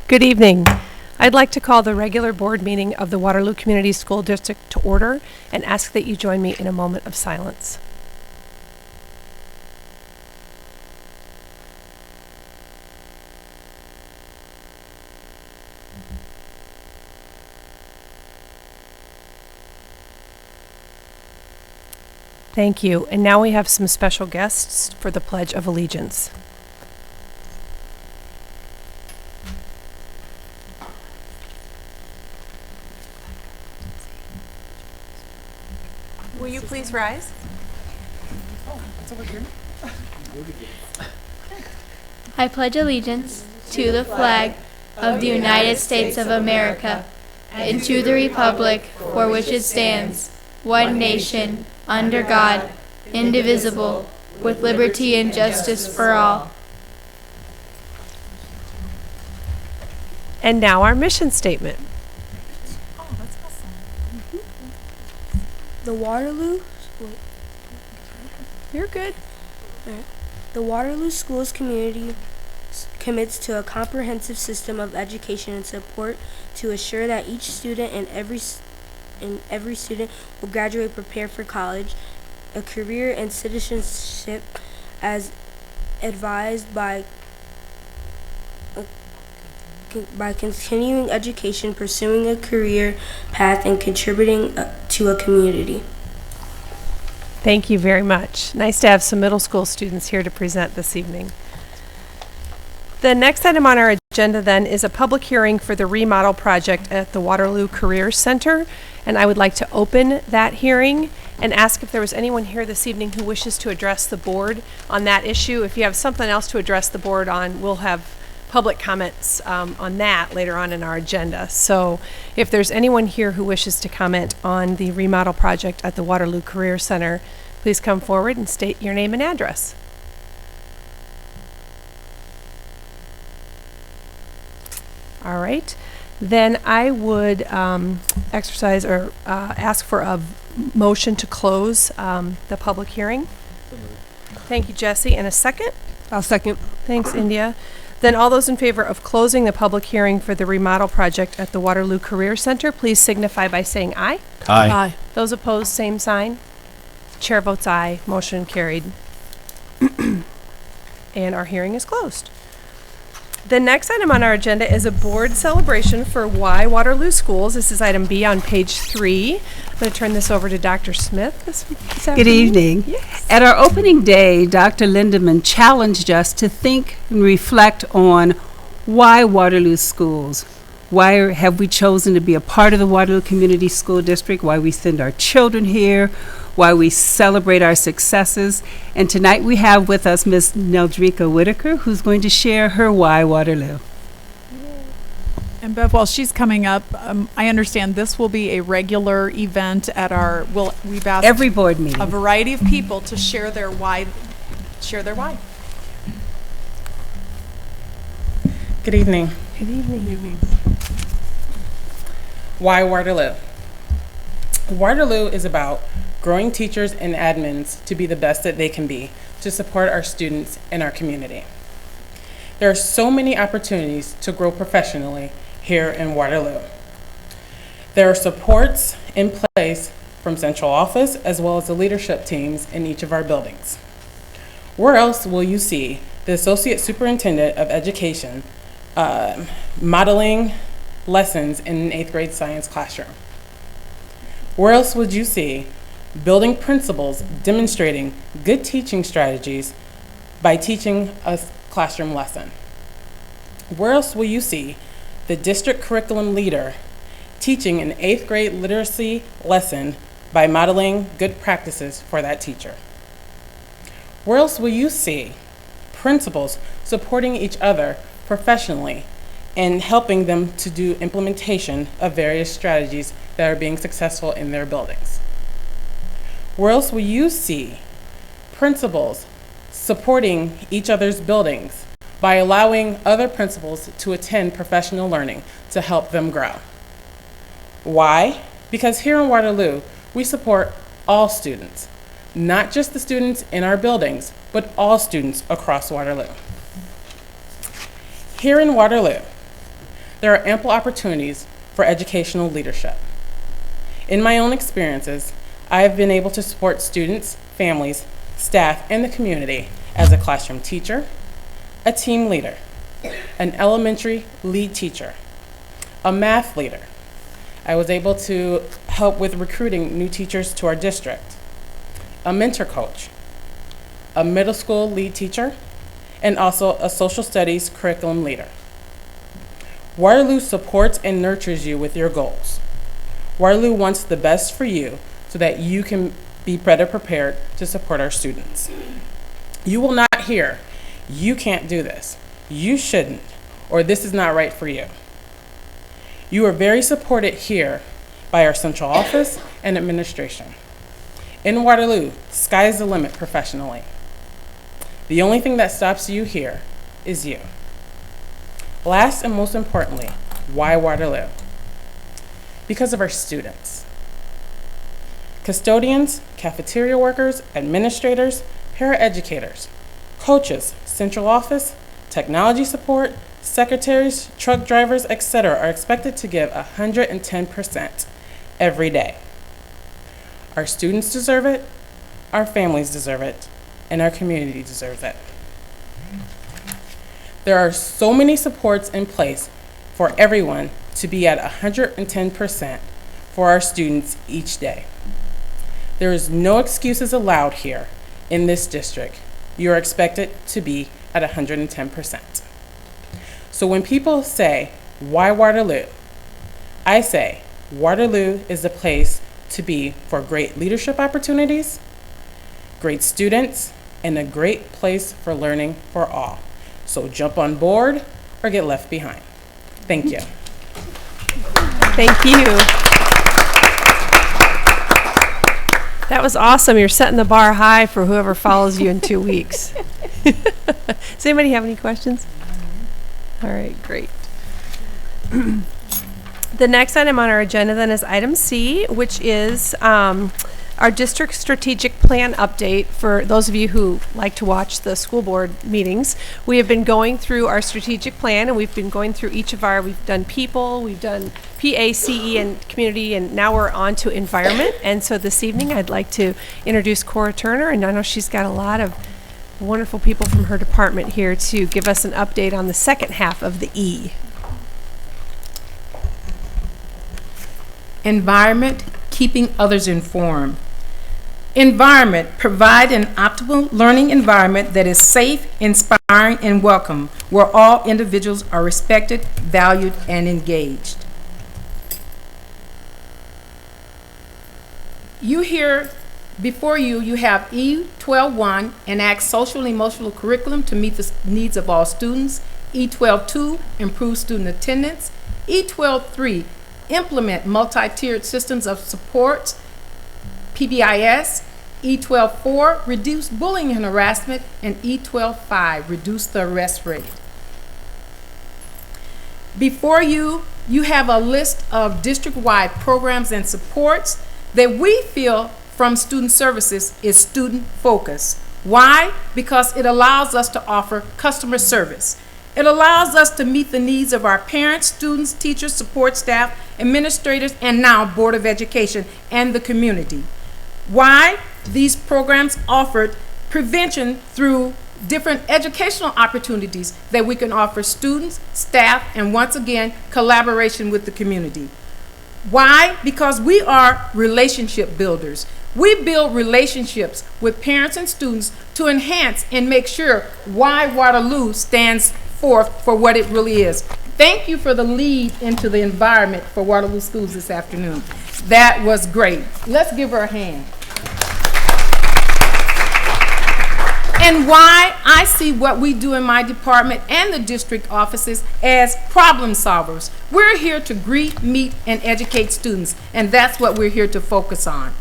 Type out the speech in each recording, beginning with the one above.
Good evening. I'd like to call the regular board meeting of the Waterloo Community School District to order and ask that you join me in a moment of silence. Thank you. And now we have some special guests for the Pledge of Allegiance. Will you please rise? I pledge allegiance to the flag of the United States of America and to the republic for which it stands, one nation, under God, indivisible, with liberty and justice for all. And now our mission statement. The Waterloo. You're good. The Waterloo Schools community commits to a comprehensive system of education and support to assure that each student and every student will graduate prepared for college, a career, and citizenship as advised by continuing education, pursuing a career path, and contributing to a community. Thank you very much. Nice to have some middle school students here to present this evening. The next item on our agenda then is a public hearing for the remodel project at the Waterloo Career Center, and I would like to open that hearing and ask if there was anyone here this evening who wishes to address the board on that issue. If you have something else to address the board on, we'll have public comments on that later on in our agenda. So if there's anyone here who wishes to comment on the remodel project at the Waterloo Career Center, please come forward and state your name and address. All right, then I would exercise or ask for a motion to close the public hearing. Thank you, Jesse. And a second? I'll second. Thanks, India. Then all those in favor of closing the public hearing for the remodel project at the Waterloo Career Center, please signify by saying aye. Aye. Aye. Those opposed, same sign. Chair votes aye. Motion carried. And our hearing is closed. The next item on our agenda is a board celebration for Y Waterloo Schools. This is item B on page 3. I'm going to turn this over to Dr. Smith this afternoon. Good evening. Yes. At our opening day, Dr. Lindeman challenged us to think and reflect on why Waterloo Schools. Why have we chosen to be a part of the Waterloo Community School District? Why we send our children here? Why we celebrate our successes? And tonight we have with us Ms. Neldrika Whitaker, who's going to share her Why Waterloo. And Bev, while she's coming up, I understand this will be a regular event at our. We've asked every board meeting a variety of people to share their why. Good evening. Good evening. Why Waterloo? Waterloo is about growing teachers and admins to be the best that they can be to support our students and our community. There are so many opportunities to grow professionally here in Waterloo. There are supports in place from central office as well as the leadership teams in each of our buildings. Where else will you see the Associate Superintendent of Education modeling lessons in an 8th grade science classroom? Where else would you see building principals demonstrating good teaching strategies by teaching a classroom lesson? Where else will you see the district curriculum leader teaching an 8th grade literacy lesson by modeling good practices for that teacher? Where else will you see principals supporting each other professionally and helping them to do implementation of various strategies that are being successful in their buildings? Where else will you see principals supporting each other's buildings by allowing other principals to attend professional learning to help them grow? Why? Because here in Waterloo, we support all students, not just the students in our buildings, but all students across Waterloo. Here in Waterloo, there are ample opportunities for educational leadership. In my own experiences, I have been able to support students, families, staff, and the community as a classroom teacher, a team leader, an elementary lead teacher, a math leader. I was able to help with recruiting new teachers to our district, a mentor coach, a middle school lead teacher, and also a social studies curriculum leader. Waterloo supports and nurtures you with your goals. Waterloo wants the best for you so that you can be better prepared to support our students. You will not hear, "You can't do this," "You shouldn't," or "This is not right for you." You are very supported here by our central office and administration. In Waterloo, sky's the limit professionally. The only thing that stops you here is you. Last and most importantly, why Waterloo? Because of our students. Custodians, cafeteria workers, administrators, paraeducators, coaches, central office, technology support, secretaries, truck drivers, etc. are expected to give 110% every day. Our students deserve it, our families deserve it, and our community deserves it. There are so many supports in place for everyone to be at 110% for our students each day. There is no excuses allowed here in this district. You are expected to be at 110%. So when people say, "Why Waterloo?" I say, Waterloo is the place to be for great leadership opportunities, great students, and a great place for learning for all. So jump on board or get left behind. Thank you. Thank you. That was awesome. You're setting the bar high for whoever follows you in 2 weeks. Does anybody have any questions? All right, great. The next item on our agenda then is item C, which is our district strategic plan update. For those of you who like to watch the school board meetings, we have been going through our strategic plan, and we've been going through we've done people, we've done PACE and community, and now we're on to environment. And so this evening I'd like to introduce Cora Turner, and I know she's got a lot of wonderful people from her department here to give us an update on the second half of the E. Environment, keeping others informed. Environment, provide an optimal learning environment that is safe, inspiring, and welcome, where all individuals are respected, valued, and engaged. Before you have E12.1, enact social and emotional curriculum to meet the needs of all students. E12.2, improve student attendance. E12.3, implement multi-tiered systems of support, PBIS. E12.4, reduce bullying and harassment, and E12.5, reduce the arrest rate. Before you have a list of district-wide programs and supports that we feel from Student Services is student focused. Why? Because it allows us to offer customer service. It allows us to meet the needs of our parents, students, teachers, support staff, administrators, and now Board of Education and the community. Why? These programs offered prevention through different educational opportunities that we can offer students, staff, and once again, collaboration with the community. Why? Because we are relationship builders. We build relationships with parents and students to enhance and make sure why Waterloo stands forth for what it really is. Thank you for the lead into the environment for Waterloo Schools this afternoon. That was great. Let's give her a hand. And why I see what we do in my department and the district offices as problem solvers. We're here to greet, meet, and educate students, and that's what we're here to focus on.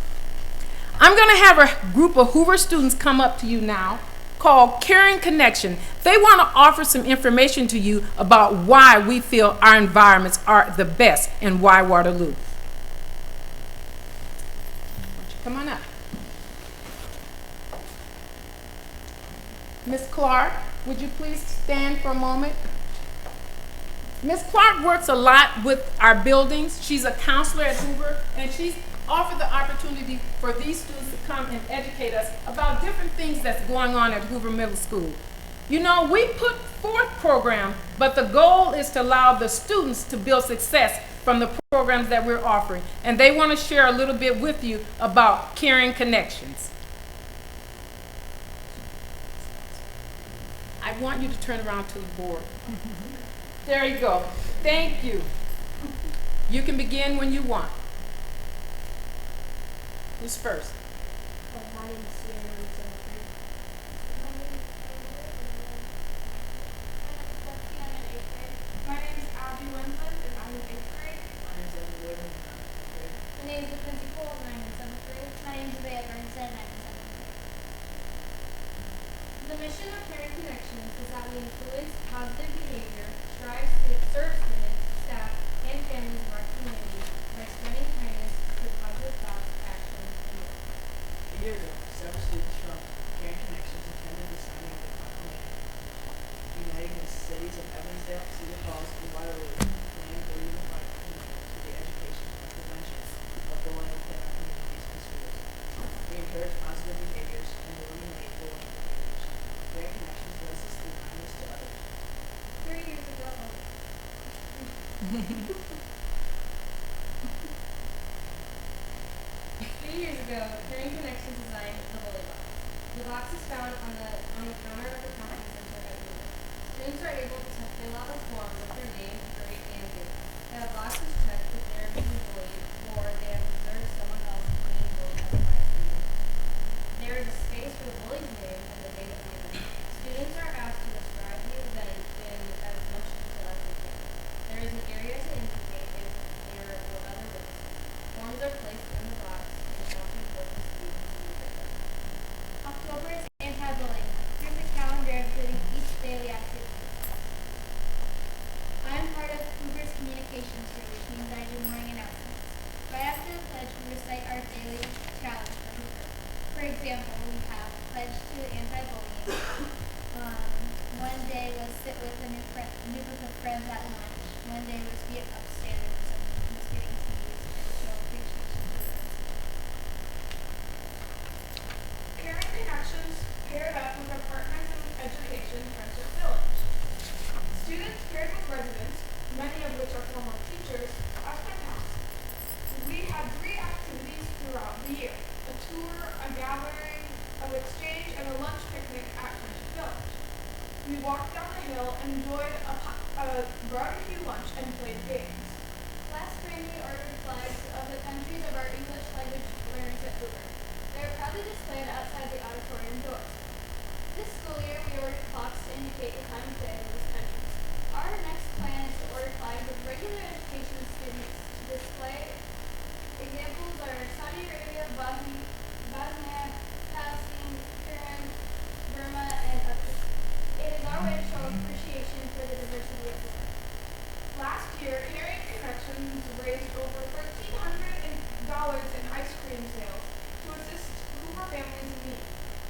I'm going to have a group of Hoover students come up to you now called Caring Connection. They want to offer some information to you about why we feel our environments are the best and why Waterloo. Why don't you come on up. Ms. Clark, would you please stand for a moment? Ms. Clark works a lot with our buildings. She's a counselor at Hoover, and she's offered the opportunity for these students to come and educate us about different things that's going on at Hoover Middle School. You know, we put forth programs, but the goal is to allow the students to build success from the programs that we're offering. And they want to share a little bit with you about Caring Connections. I want you to turn around to the board. There you go. Thank you. You can begin when you want. Who's first? My name is Sierra. My name is Abby Winslet, and I'm in 8th grade. My name is Mackenzie Cole, and I'm in 7th grade. My name is Leah Bernstein, and I'm in 7th grade. The mission of Parent Connections is that we influence positive behavior, serve students, staff, and families of our community by spreading kindness through positive thoughts, actions, and words. A year ago, several students from Caring Connections attended the signing of the proclamation, uniting the cities of Evansdale, Cedar Falls, and Waterloo, claiming the unified commitment to the education and prevention of bullying within our communities and schools. We encourage positive behaviors and eliminate bullying behaviors. Caring Connections does this through kindness to others. 3 years ago, 3 years ago, Caring Connections designed the Bully Box. The box is found on the counter of the conference center at Hoover. Students are able to fill out a form with their name, grade, and date. The box is checked if they are being bullied or they have observed someone else being bullied as a bystander. There is a space for the bully's name and the date of the event. Students are asked to describe the event in as much detail as they can. There is an area to indicate if there were other witnesses. Forms are placed in the box and counted with the students in the paper. October is anti-bullying month. Here's a calendar including each daily activity. I am part of Hoover's communications crew, which means I do morning announcements. Right after the pledge, we recite our daily challenge for Hoover. For example, we have pledge to anti-bullying. One day was sit with a new group of friends at lunch. One day was be upstanding for something who's getting teased and show appreciation to others. Caring Connections paired up with our partners in education, Friendship Village. Students paired with residents, many of which are former teachers, as pen pals. We had 3 activities throughout the year: a tour, a gathering of exchange, and a lunch picnic at Friendship Village. We walked down the hill and enjoyed a barbecue lunch and played games. Last spring, we ordered flags of the countries of our English language learners at Hoover. They are proudly displayed outside the auditorium doors. This school year, we ordered clocks to indicate the time of day in those countries. Our next plan is to order flags of regular education students to display. Examples are Saudi Arabia, Bosnia, Palestine, Iran, Burma, and others. It is our way to show appreciation for the diversity of the world. Last year, Caring Connections raised over $1,300 in ice cream sales to assist Hoover families in need.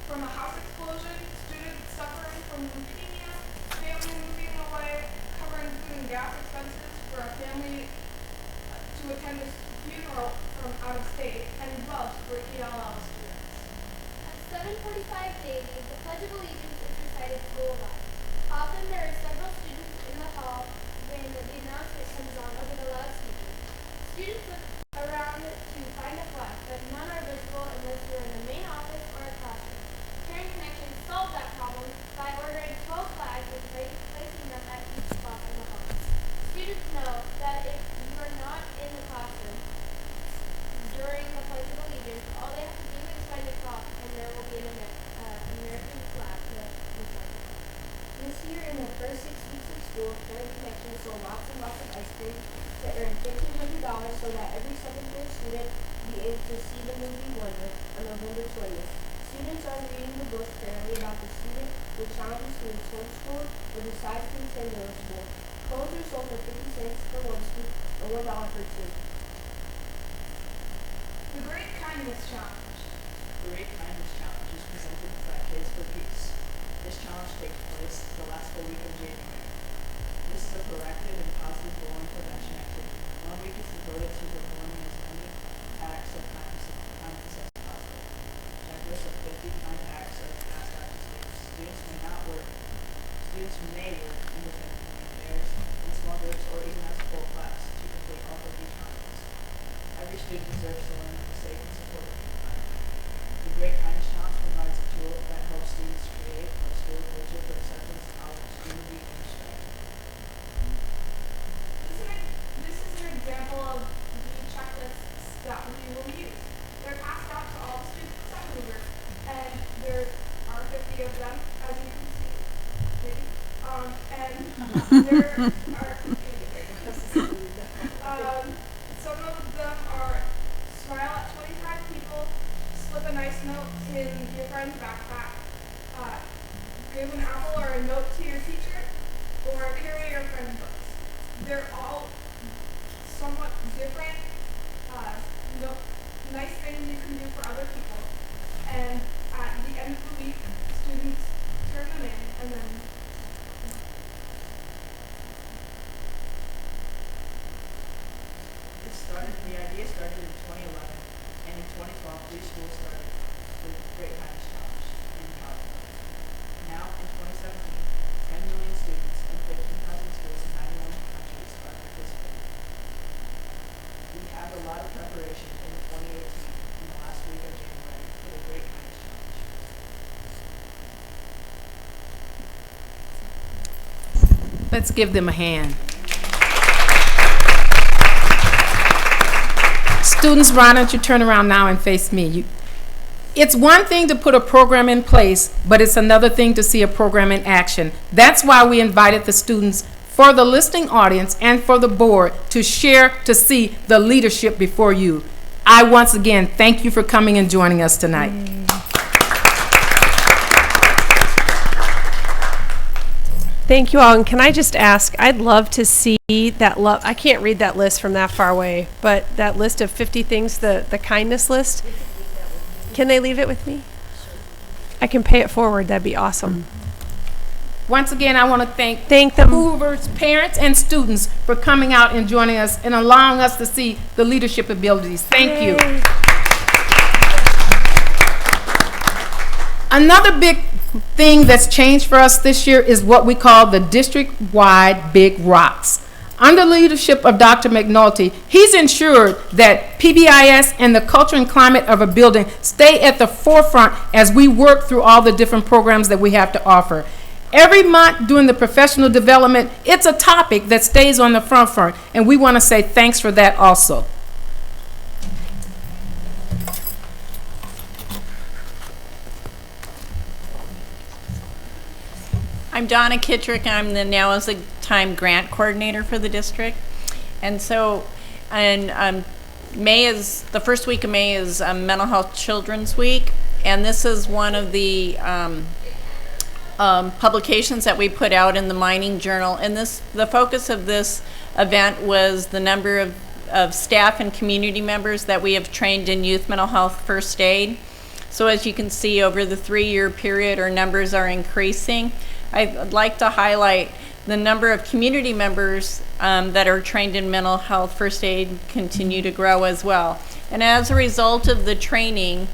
From a house explosion, students suffering from leukemia, family moving away, covering food and gas expenses for a family to attend a funeral from out of state, and gloves for ELL students. At 7:45 daily, the Pledge of Allegiance is recited school-wide. Often there are several students in the hall when the announcement comes on over the loudspeaker. Students look around to find a flag, but none are visible unless you're in the main office or a classroom. Caring Connections solved that problem by ordering 12 flags and placing them at each spot in the hall. Students know that if you are not in the classroom during the Pledge of Allegiance, all they have to do is find a clock and there will be an American flag to recite. This year, in the first 6 weeks of school, Caring Connections sold lots and lots of ice cream to earn $1,500 so that every 7th grade student will be able to see the movie Wonder on November 20th. Students are reading the book currently about the student who challenges to his homeschool or decides to attend middle school. Cones are sold for 50 cents for one scoop or $1 for 2. The Great Kindness Challenge. The Great Kindness Challenge is presented by Kids for Peace. This challenge takes place the last full week of January. This is a proactive and positive bullying prevention activity. 1 week is devoted to performing as many acts of kindness as possible. Checklist of 50 kind acts are passed out to students. Students may work independently in pairs, in small groups, or even as a full class to complete all 50 kindness. Every student deserves to learn a safe and supportive environment. The Great Kindness Challenge provides a tool that helps students create a school culture for acceptance, tolerance, unity, and respect. This is an example of the checklists that we will use. They're passed out to all the students at Hoover, and there are 50 of them, as you can see. And there are some of them are smile at 25 people, slip a nice note in your friend's backpack, give an apple or a note to your teacher, or carry your friend's books. They're all somewhat different, nice things you can do for other people. And at the end of the week, students turn them in and then The idea started in 2011, and in 2012, 3 schools started the Great Kindness Challenge in Waterloo. Now, in 2017, 10 million students in 15,000 schools in 91 countries are participating. We have a lot of preparation in 2018 in the last week of January for the Great Kindness Challenge. Let's give them a hand. Students, why don't you turn around now and face me? It's one thing to put a program in place, but it's another thing to see a program in action. That's why we invited the students, for the listening audience and for the board, to share, to see the leadership before you. I once again thank you for coming and joining us tonight. Thank you all. And can I just ask, I'd love to see that I can't read that list from that far away, but that list of 50 things, the kindness list. Can they leave it with me? I can pay it forward. That'd be awesome. Once again, I want to Thank them. Hoover's parents and students for coming out and joining us and allowing us to see the leadership abilities. Thank you. Another big thing that's changed for us this year is what we call the district-wide Big Rocks. Under the leadership of Dr. McNulty, he's ensured that PBIS and the culture and climate of a building stay at the forefront as we work through all the different programs that we have to offer. Every month during the professional development, it's a topic that stays on the front, and we want to say thanks for that also. I'm Donna Kittrick. I'm the Now is the Time grant coordinator for the district. And so, May is, the first week of May is Mental Health Children's Week. And this is one of the publications that we put out in the Mining Journal. And the focus of this event was the number of staff and community members that we have trained in youth mental health first aid. So as you can see, over the 3-year period, our numbers are increasing. I'd like to highlight the number of community members that are trained in mental health first aid continue to grow as well. And as a result of the training,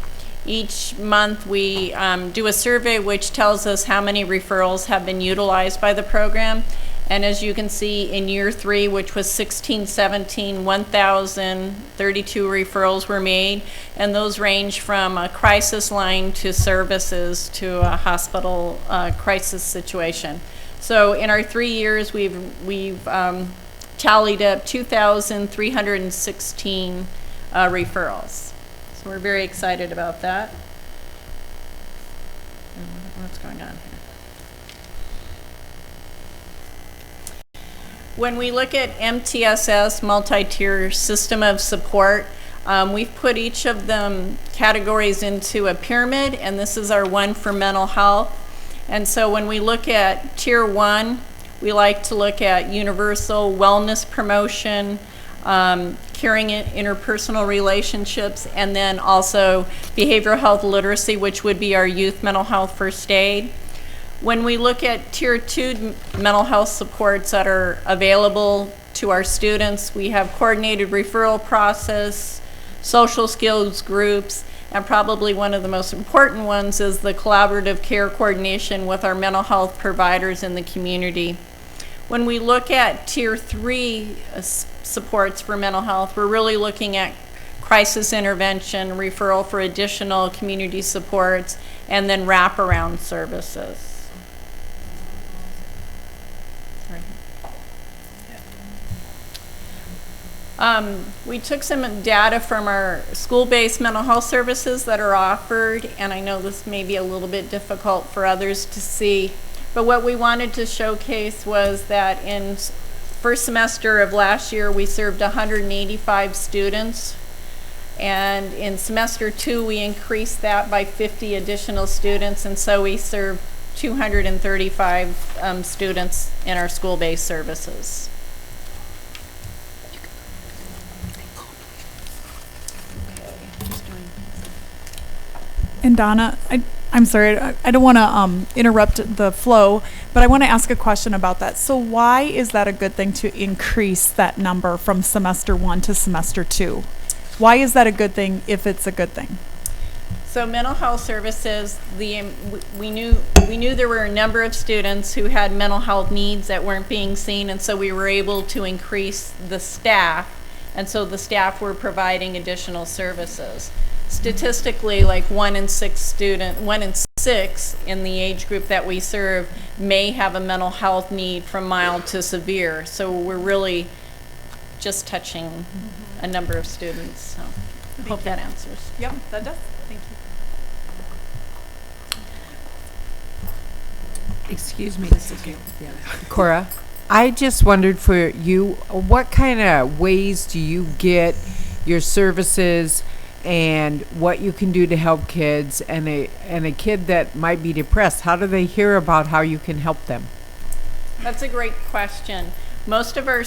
each month we do a survey which tells us how many referrals have been utilized by the program. And as you can see, in year 3, which was 16-17, 1,032 referrals were made, and those range from a crisis line to services to a hospital crisis situation. So in our 3 years, we've tallied up 2,316 referrals. So we're very excited about that. What's going on here? When we look at MTSS, multi-tier system of support, we've put each of them categories into a pyramid, and this is our one for mental health. And so when we look at tier 1, we like to look at universal wellness promotion, caring interpersonal relationships, and then also behavioral health literacy, which would be our youth mental health first aid. When we look at Tier 2 mental health supports that are available to our students, we have coordinated referral process, social skills groups, and probably one of the most important ones is the collaborative care coordination with our mental health providers in the community. When we look at Tier 3 supports for mental health, we're really looking at crisis intervention, referral for additional community supports, and then wraparound services. We took some data from our school-based mental health services that are offered, and I know this may be a little bit difficult for others to see, but what we wanted to showcase was that in first semester of last year, we served 185 students, and in semester 2, we increased that by 50 additional students, and so we served 235 students in our school-based services. And Donna, I'm sorry, I don't want to interrupt the flow, but I want to ask a question about that. So why is that a good thing to increase that number from semester 1 to semester 2? Why is that a good thing if it's a good thing? So mental health services, we knew there were a number of students who had mental health needs that weren't being seen, and so we were able to increase the staff, and so the staff were providing additional services. Statistically, like 1 in 6 in the age group that we serve may have a mental health need from mild to severe. So we're really just touching a number of students. So I hope that answers. Yep, that does. Thank you. Excuse me. Cora, I just wondered for you, what kind of ways do you get your services and what you can do to help kids, and a kid that might be depressed? How do they hear about how you can help them? That's a great question. Most of our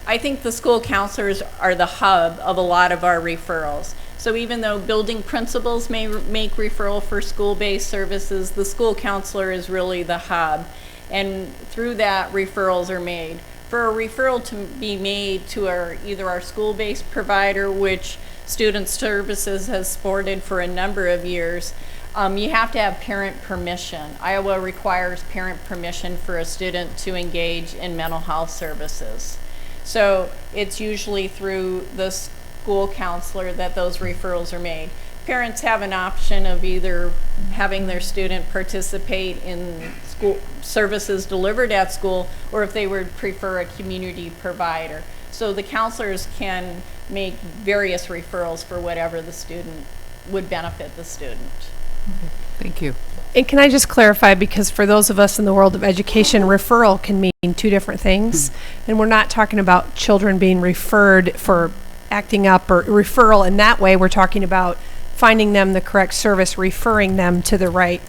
I think the school counselors are the hub of a lot of our referrals. So even though building principals may make referral for school-based services, the school counselor is really the hub. And through that, referrals are made. For a referral to be made to either our school-based provider, which Student Services has supported for a number of years, you have to have parent permission. Iowa requires parent permission for a student to engage in mental health services. So it's usually through the school counselor that those referrals are made. Parents have an option of either having their student participate in school services delivered at school, or if they would prefer a community provider. So the counselors can make various referrals for whatever the student would benefit the student. Okay. Thank you. And can I just clarify, because for those of us in the world of education, referral can mean two different things. And we're not talking about children being referred for acting up or referral in that way. We're talking about finding them the correct service, referring them to the right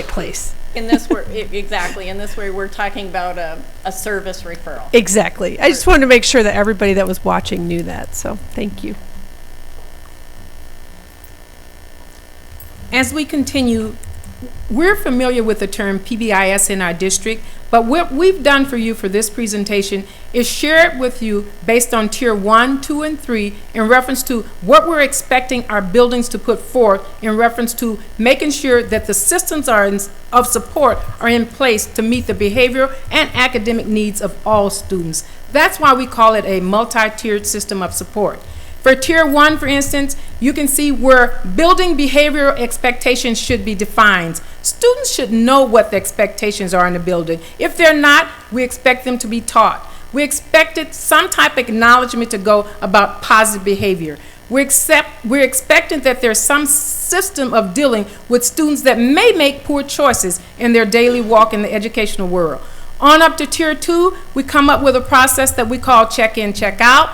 place. In this way, exactly. In this way, we're talking about a service referral. Exactly. I just wanted to make sure that everybody that was watching knew that. So thank you. As we continue, we're familiar with the term PBIS in our district, but what we've done for you for this presentation is share it with you based on Tier 1, 2, and 3 in reference to what we're expecting our buildings to put forth in reference to making sure that the systems of support are in place to meet the behavioral and academic needs of all students. That's why we call it a multi-tiered system of support. For Tier 1, for instance, you can see where building behavioral expectations should be defined. Students should know what the expectations are in the building. If they're not, we expect them to be taught. We expected some type of acknowledgement to go about positive behavior. We're expecting that there's some system of dealing with students that may make poor choices in their daily walk in the educational world. On up to Tier 2, we come up with a process that we call check-in, check-out,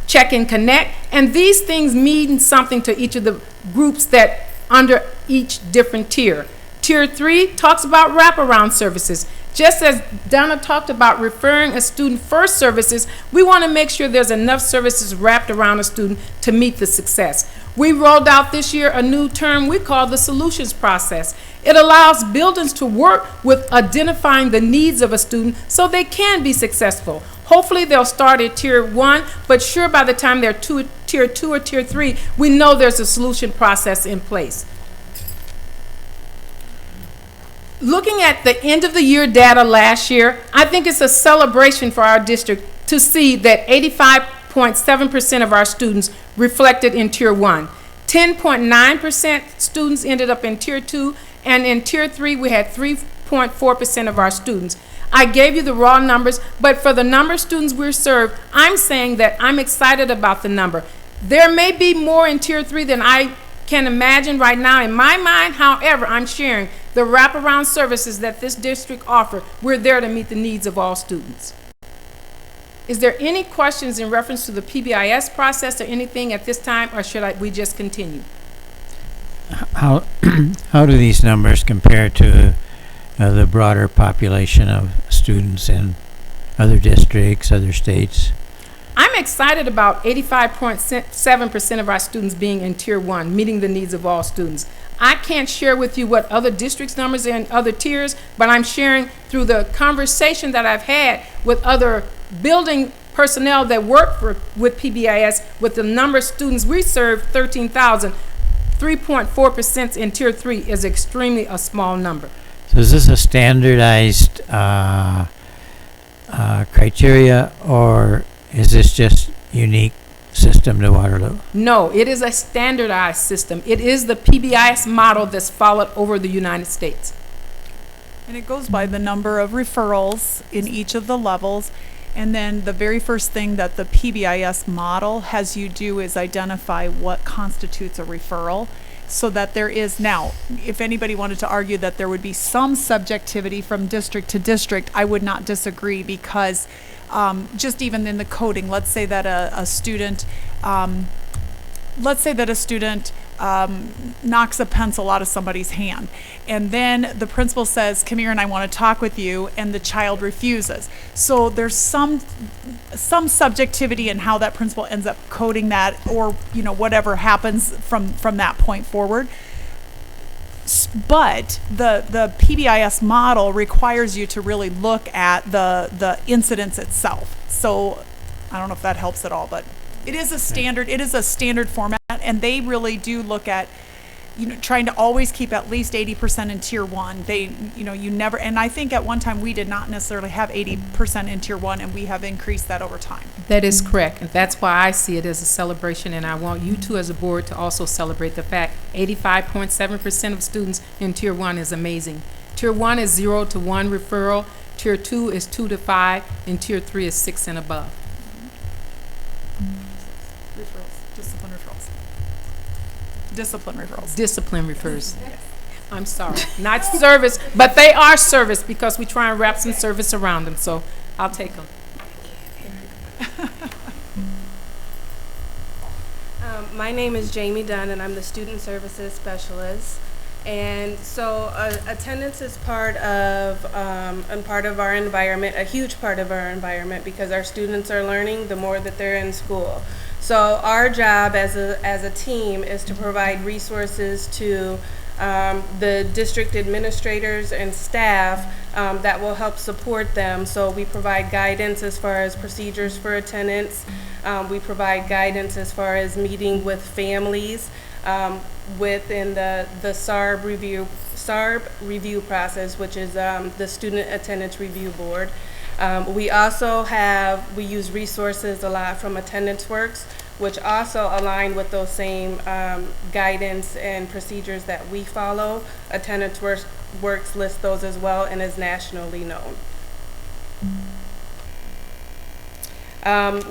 check and connect, and these things mean something to each of the groups that under each different tier. Tier 3 talks about wraparound services. Just as Donna talked about referring a student first services, we want to make sure there's enough services wrapped around a student to meet the success. We rolled out this year a new term we call the solutions process. It allows buildings to work with identifying the needs of a student so they can be successful. Hopefully they'll start at tier 1, but sure by the time they're tier 2 or tier 3, we know there's a solution process in place. Looking at the end of the year data last year, I think it's a celebration for our district to see that 85.7% of our students reflected in tier 1. 10.9% students ended up in tier 2, and in tier 3 we had 3.4% of our students. I gave you the raw numbers, but for the number of students we're served, I'm saying that I'm excited about the number. There may be more in tier 3 than I can imagine right now in my mind. However, I'm sharing the wraparound services that this district offers. We're there to meet the needs of all students. Is there any questions in reference to the PBIS process or anything at this time, or should we just continue? How how do these numbers compare to the broader population of students in other districts, other states? I'm excited about 85.7% of our students being in tier 1, meeting the needs of all students. I can't share with you what other districts' numbers are in other tiers, but I'm sharing through the conversation that I've had with other building personnel that work with PBIS, with the number of students we serve, 13,000, 3.4% in tier 3 is extremely a small number. So is this a standardized criteria, or is this just unique system to Waterloo? No, it is a standardized system. It is the PBIS model that's followed over the United States. And it goes by the number of referrals in each of the levels. And then the very first thing that the PBIS model has you do is identify what constitutes a referral, so that there is now, if anybody wanted to argue that there would be some subjectivity from district to district, I would not disagree, because just even in the coding, let's say that a student knocks a pencil out of somebody's hand, and then the principal says, "Come here and I want to talk with you," and the child refuses. So there's some subjectivity in how that principal ends up coding that, or whatever happens from that point forward. But the PBIS model requires you to really look at the incidence itself. So I don't know if that helps at all, but it is a standard format, and they really do look at trying to always keep at least 80% in tier 1. They you never, and I think at one time we did not necessarily have 80% in tier 1, and we have increased that over time. That is correct, and that's why I see it as a celebration, and I want you two as a board to also celebrate the fact 85.7% of students in tier 1 is amazing. Tier 1 is 0 to 1 referral, tier 2 is 2 to 5, and tier 3 is 6 and above. Discipline referrals. Discipline refers. I'm sorry, not service, but they are service because we try and wrap some service around them, so I'll take them. My name is Jamie Dunn, and I'm the Student Services Specialist. And so attendance is part of our environment, a huge part of our environment, because our students are learning the more that they're in school. So our job as a team is to provide resources to the district administrators and staff that will help support them. So we provide guidance as far as procedures for attendance. We provide guidance as far as meeting with families within the SARB review process, which is the Student Attendance Review Board. We use resources a lot from Attendance Works, which also align with those same guidance and procedures that we follow. Attendance Works lists those as well and is nationally known.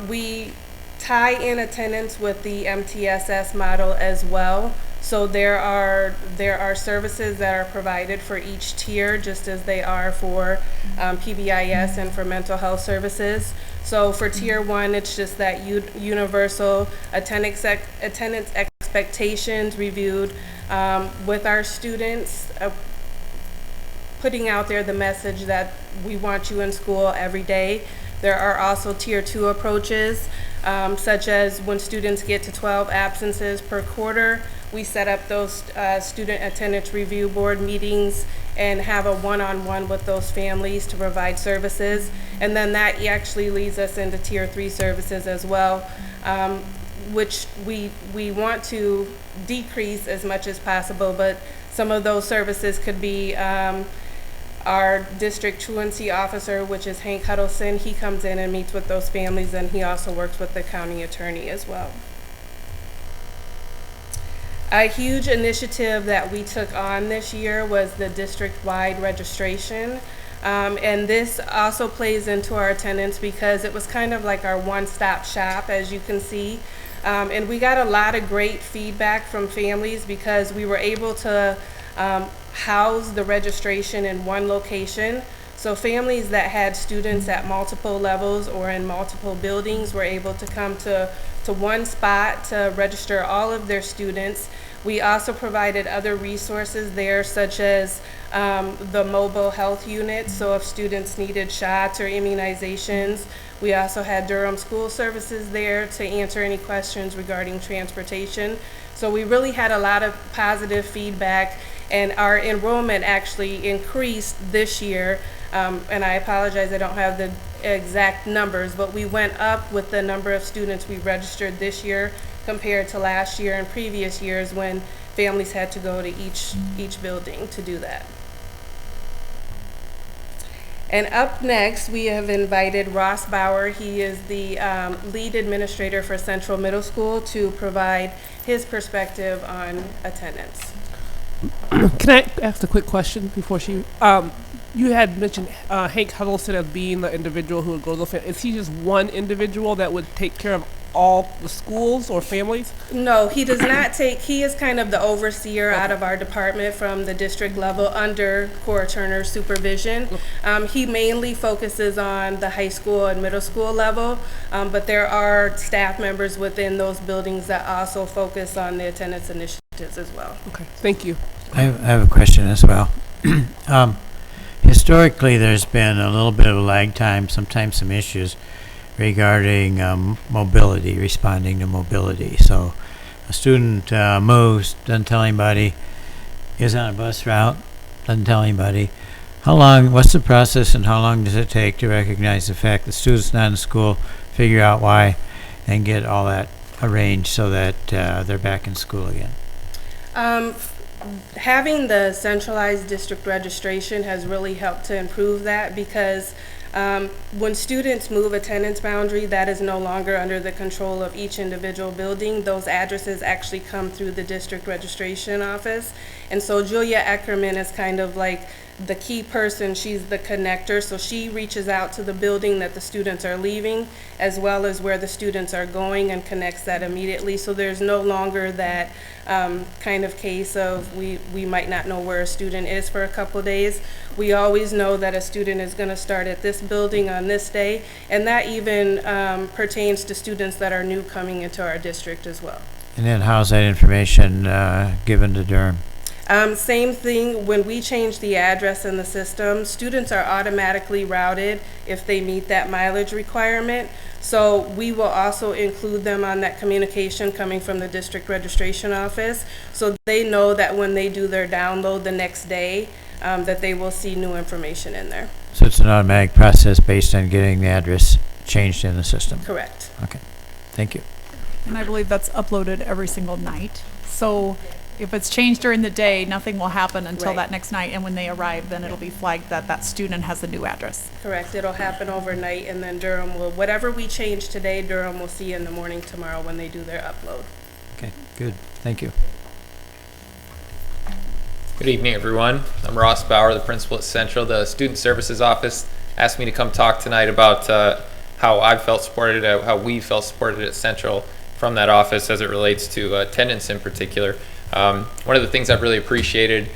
We tie in attendance with the MTSS model as well. So there are services that are provided for each tier, just as they are for PBIS and for mental health services. So for tier 1, it's just that universal attendance expectations reviewed with our students. putting out there the message that we want you in school every day. There are also tier 2 approaches, such as when students get to 12 absences per quarter, we set up those student attendance review board meetings and have a one-on-one with those families to provide services. And then that actually leads us into tier 3 services as well, which we want to decrease as much as possible, but some of those services could be our district truancy officer, which is Hank Huddleston. He comes in and meets with those families, and he also works with the county attorney as well. A huge initiative that we took on this year was the district-wide registration. And this also plays into our attendance because it was kind of like our one-stop shop, as you can see. And we got a lot of great feedback from families because we were able to house the registration in one location. So families that had students at multiple levels or in multiple buildings were able to come to one spot to register all of their students. We also provided other resources there, such as the mobile health unit. So if students needed shots or immunizations, we also had Durham School Services there to answer any questions regarding transportation. So we really had a lot of positive feedback, and our enrollment actually increased this year. And I apologize, I don't have the exact numbers, but we went up with the number of students we registered this year compared to last year and previous years when families had to go to each building to do that. And up next, we have invited Ross Bauer. He is the lead administrator for Central Middle School to provide his perspective on attendance. Can I ask a quick question before she? You had mentioned Hank Huddleston as being the individual who would go to the family. Is he just one individual that would take care of all the schools or families? No, he does not take, he is kind of the overseer out of our department from the district level under Cora Turner's supervision. He mainly focuses on the high school and middle school level, but there are staff members within those buildings that also focus on the attendance initiatives as well. Okay, thank you. I have a question as well. Historically, there's been a little bit of a lag time, sometimes some issues regarding mobility, responding to mobility. So a student moves, doesn't tell anybody, is on a bus route, doesn't tell anybody. How long, what's the process and how long does it take to recognize the fact the student's not in school, figure out why, and get all that arranged so that they're back in school again? Having the centralized district registration has really helped to improve that because when students move attendance boundary, that is no longer under the control of each individual building. Those addresses actually come through the district registration office. And so Julia Eckerman is kind of like the key person. She's the connector. So she reaches out to the building that the students are leaving as well as where the students are going and connects that immediately. So there's no longer that kind of case of we might not know where a student is for a couple days. We always know that a student is going to start at this building on this day, and that even pertains to students that are new coming into our district as well. And then how's that information given to Durham? Same thing, when we change the address in the system, students are automatically routed if they meet that mileage requirement. So we will also include them on that communication coming from the district registration office, so they know that when they do their download the next day, that they will see new information in there. So it's an automatic process based on getting the address changed in the system? Correct. Okay, thank you. And I believe that's uploaded every single night. So if it's changed during the day, nothing will happen until that next night, and when they arrive, then it'll be flagged that that student has a new address. Correct. It'll happen overnight, and then Durham will, whatever we change today, Durham will see in the morning tomorrow when they do their upload. Okay, good. Thank you. Good evening, everyone. I'm Ross Bauer, the principal at Central. The Student Services Office asked me to come talk tonight about how I felt supported, how we felt supported at Central from that office as it relates to attendance in particular. One of the things I've really appreciated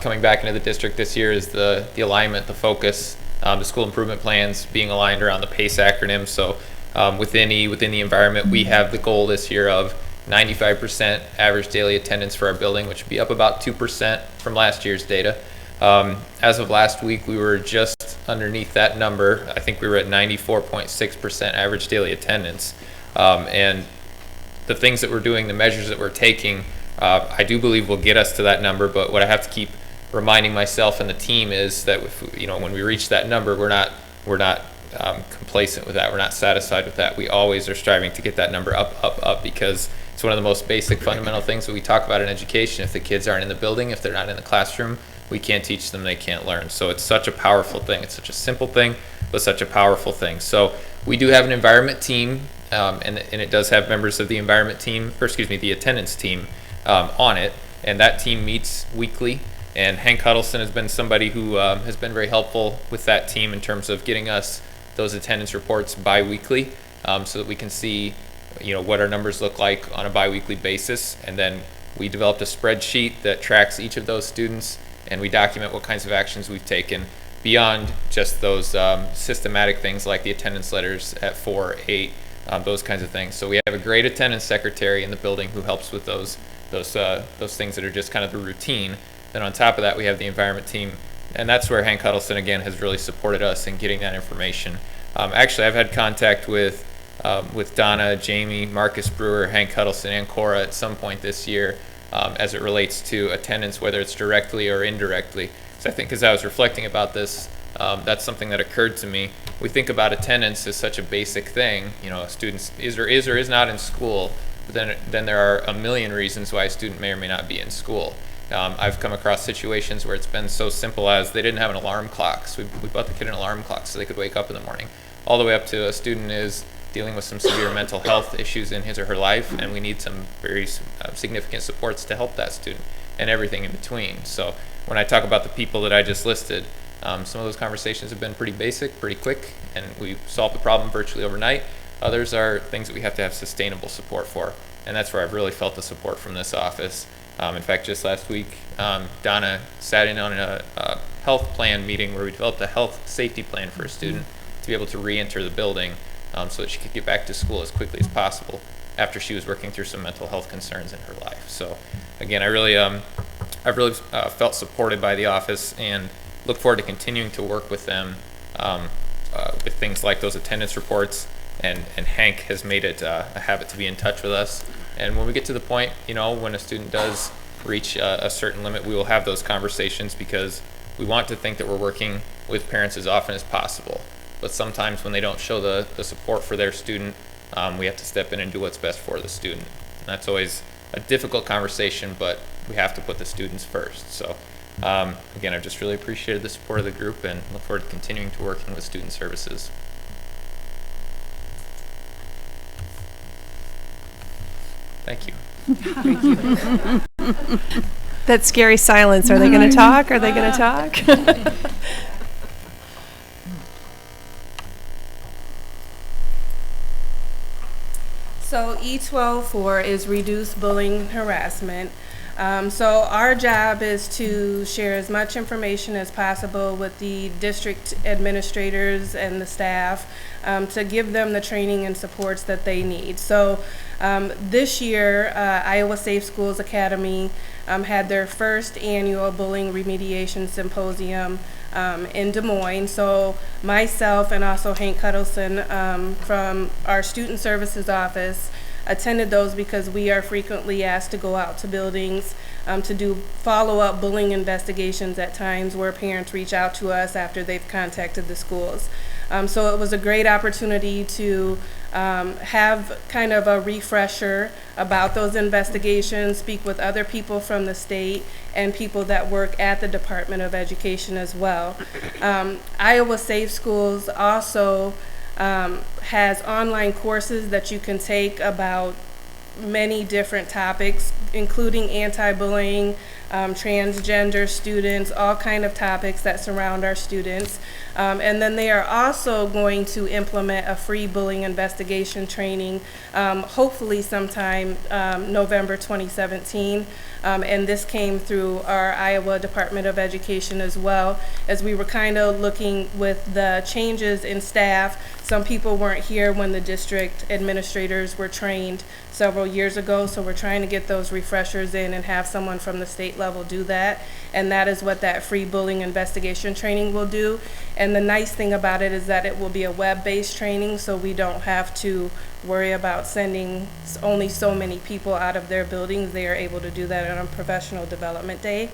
coming back into the district this year is the alignment, the focus, the school improvement plans being aligned around the PACE acronym. So within the environment, we have the goal this year of 95% average daily attendance for our building, which would be up about 2% from last year's data. As of last week, we were just underneath that number. I think we were at 94.6% average daily attendance. And the things that we're doing, the measures that we're taking, I do believe will get us to that number. But what I have to keep reminding myself and the team is that if, when we reach that number, we're not complacent with that. We're not satisfied with that. We always are striving to get that number up, because it's one of the most basic fundamental things that we talk about in education. If the kids aren't in the building, if they're not in the classroom, we can't teach them, they can't learn. So it's such a powerful thing. It's such a simple thing, but such a powerful thing. So we do have an environment team, and it does have members of the environment team, or excuse me, the attendance team on it, and that team meets weekly. And Hank Huddleston has been somebody who has been very helpful with that team in terms of getting us those attendance reports bi-weekly, so that we can see what our numbers look like on a bi-weekly basis. And then we developed a spreadsheet that tracks each of those students, and we document what kinds of actions we've taken beyond just those systematic things like the attendance letters at 4, 8, those kinds of things. So we have a great attendance secretary in the building who helps with those things that are just kind of the routine. Then on top of that, we have the environment team, and that's where Hank Huddleston again has really supported us in getting that information. Actually, I've had contact with Donna, Jamie, Marcus Brewer, Hank Huddleston, and Cora at some point this year as it relates to attendance, whether it's directly or indirectly. So I think as I was reflecting about this, that's something that occurred to me. We think about attendance as such a basic thing. A student is or is not in school, but then there are a million reasons why a student may or may not be in school. I've come across situations where it's been so simple as they didn't have an alarm clock, so we bought the kid an alarm clock so they could wake up in the morning, all the way up to a student is dealing with some severe mental health issues in his or her life, and we need some very significant supports to help that student, and everything in between. So when I talk about the people that I just listed, some of those conversations have been pretty basic, pretty quick, and we solved the problem virtually overnight. Others are things that we have to have sustainable support for, and that's where I've really felt the support from this office. In fact, just last week, Donna sat in on a health plan meeting where we developed a health safety plan for a student to be able to re-enter the building so that she could get back to school as quickly as possible after she was working through some mental health concerns in her life. So again, I've really felt supported by the office and look forward to continuing to work with them with things like those attendance reports, and Hank has made it a habit to be in touch with us. And when we get to the point, when a student does reach a certain limit, we will have those conversations, because we want to think that we're working with parents as often as possible. But sometimes when they don't show the support for their student, we have to step in and do what's best for the student. And that's always a difficult conversation, but we have to put the students first. So again, I've just really appreciated the support of the group and look forward to continuing to working with student services. Thank you. Thank you. That scary silence. Are they going to talk? Are they going to talk? So E12-4 is reduce bullying and harassment. So our job is to share as much information as possible with the district administrators and the staff to give them the training and supports that they need. So this year, Iowa Safe Schools Academy had their first annual bullying remediation symposium in Des Moines. So myself and also Hank Huddleston from our student services office attended those, because we are frequently asked to go out to buildings to do follow-up bullying investigations at times where parents reach out to us after they've contacted the schools. So it was a great opportunity to have kind of a refresher about those investigations, speak with other people from the state and people that work at the Department of Education as well. Iowa Safe Schools also has online courses that you can take about many different topics, including anti-bullying, transgender students, all kind of topics that surround our students. And then they are also going to implement a free bullying investigation training, hopefully sometime November 2017. And this came through our Iowa Department of Education as well, as we were kind of looking with the changes in staff. Some people weren't here when the district administrators were trained several years ago, so we're trying to get those refreshers in and have someone from the state state level do that, and that is what that free bullying investigation training will do. And the nice thing about it is that it will be a web-based training, so we don't have to worry about sending only so many people out of their buildings. They are able to do that on a professional development day.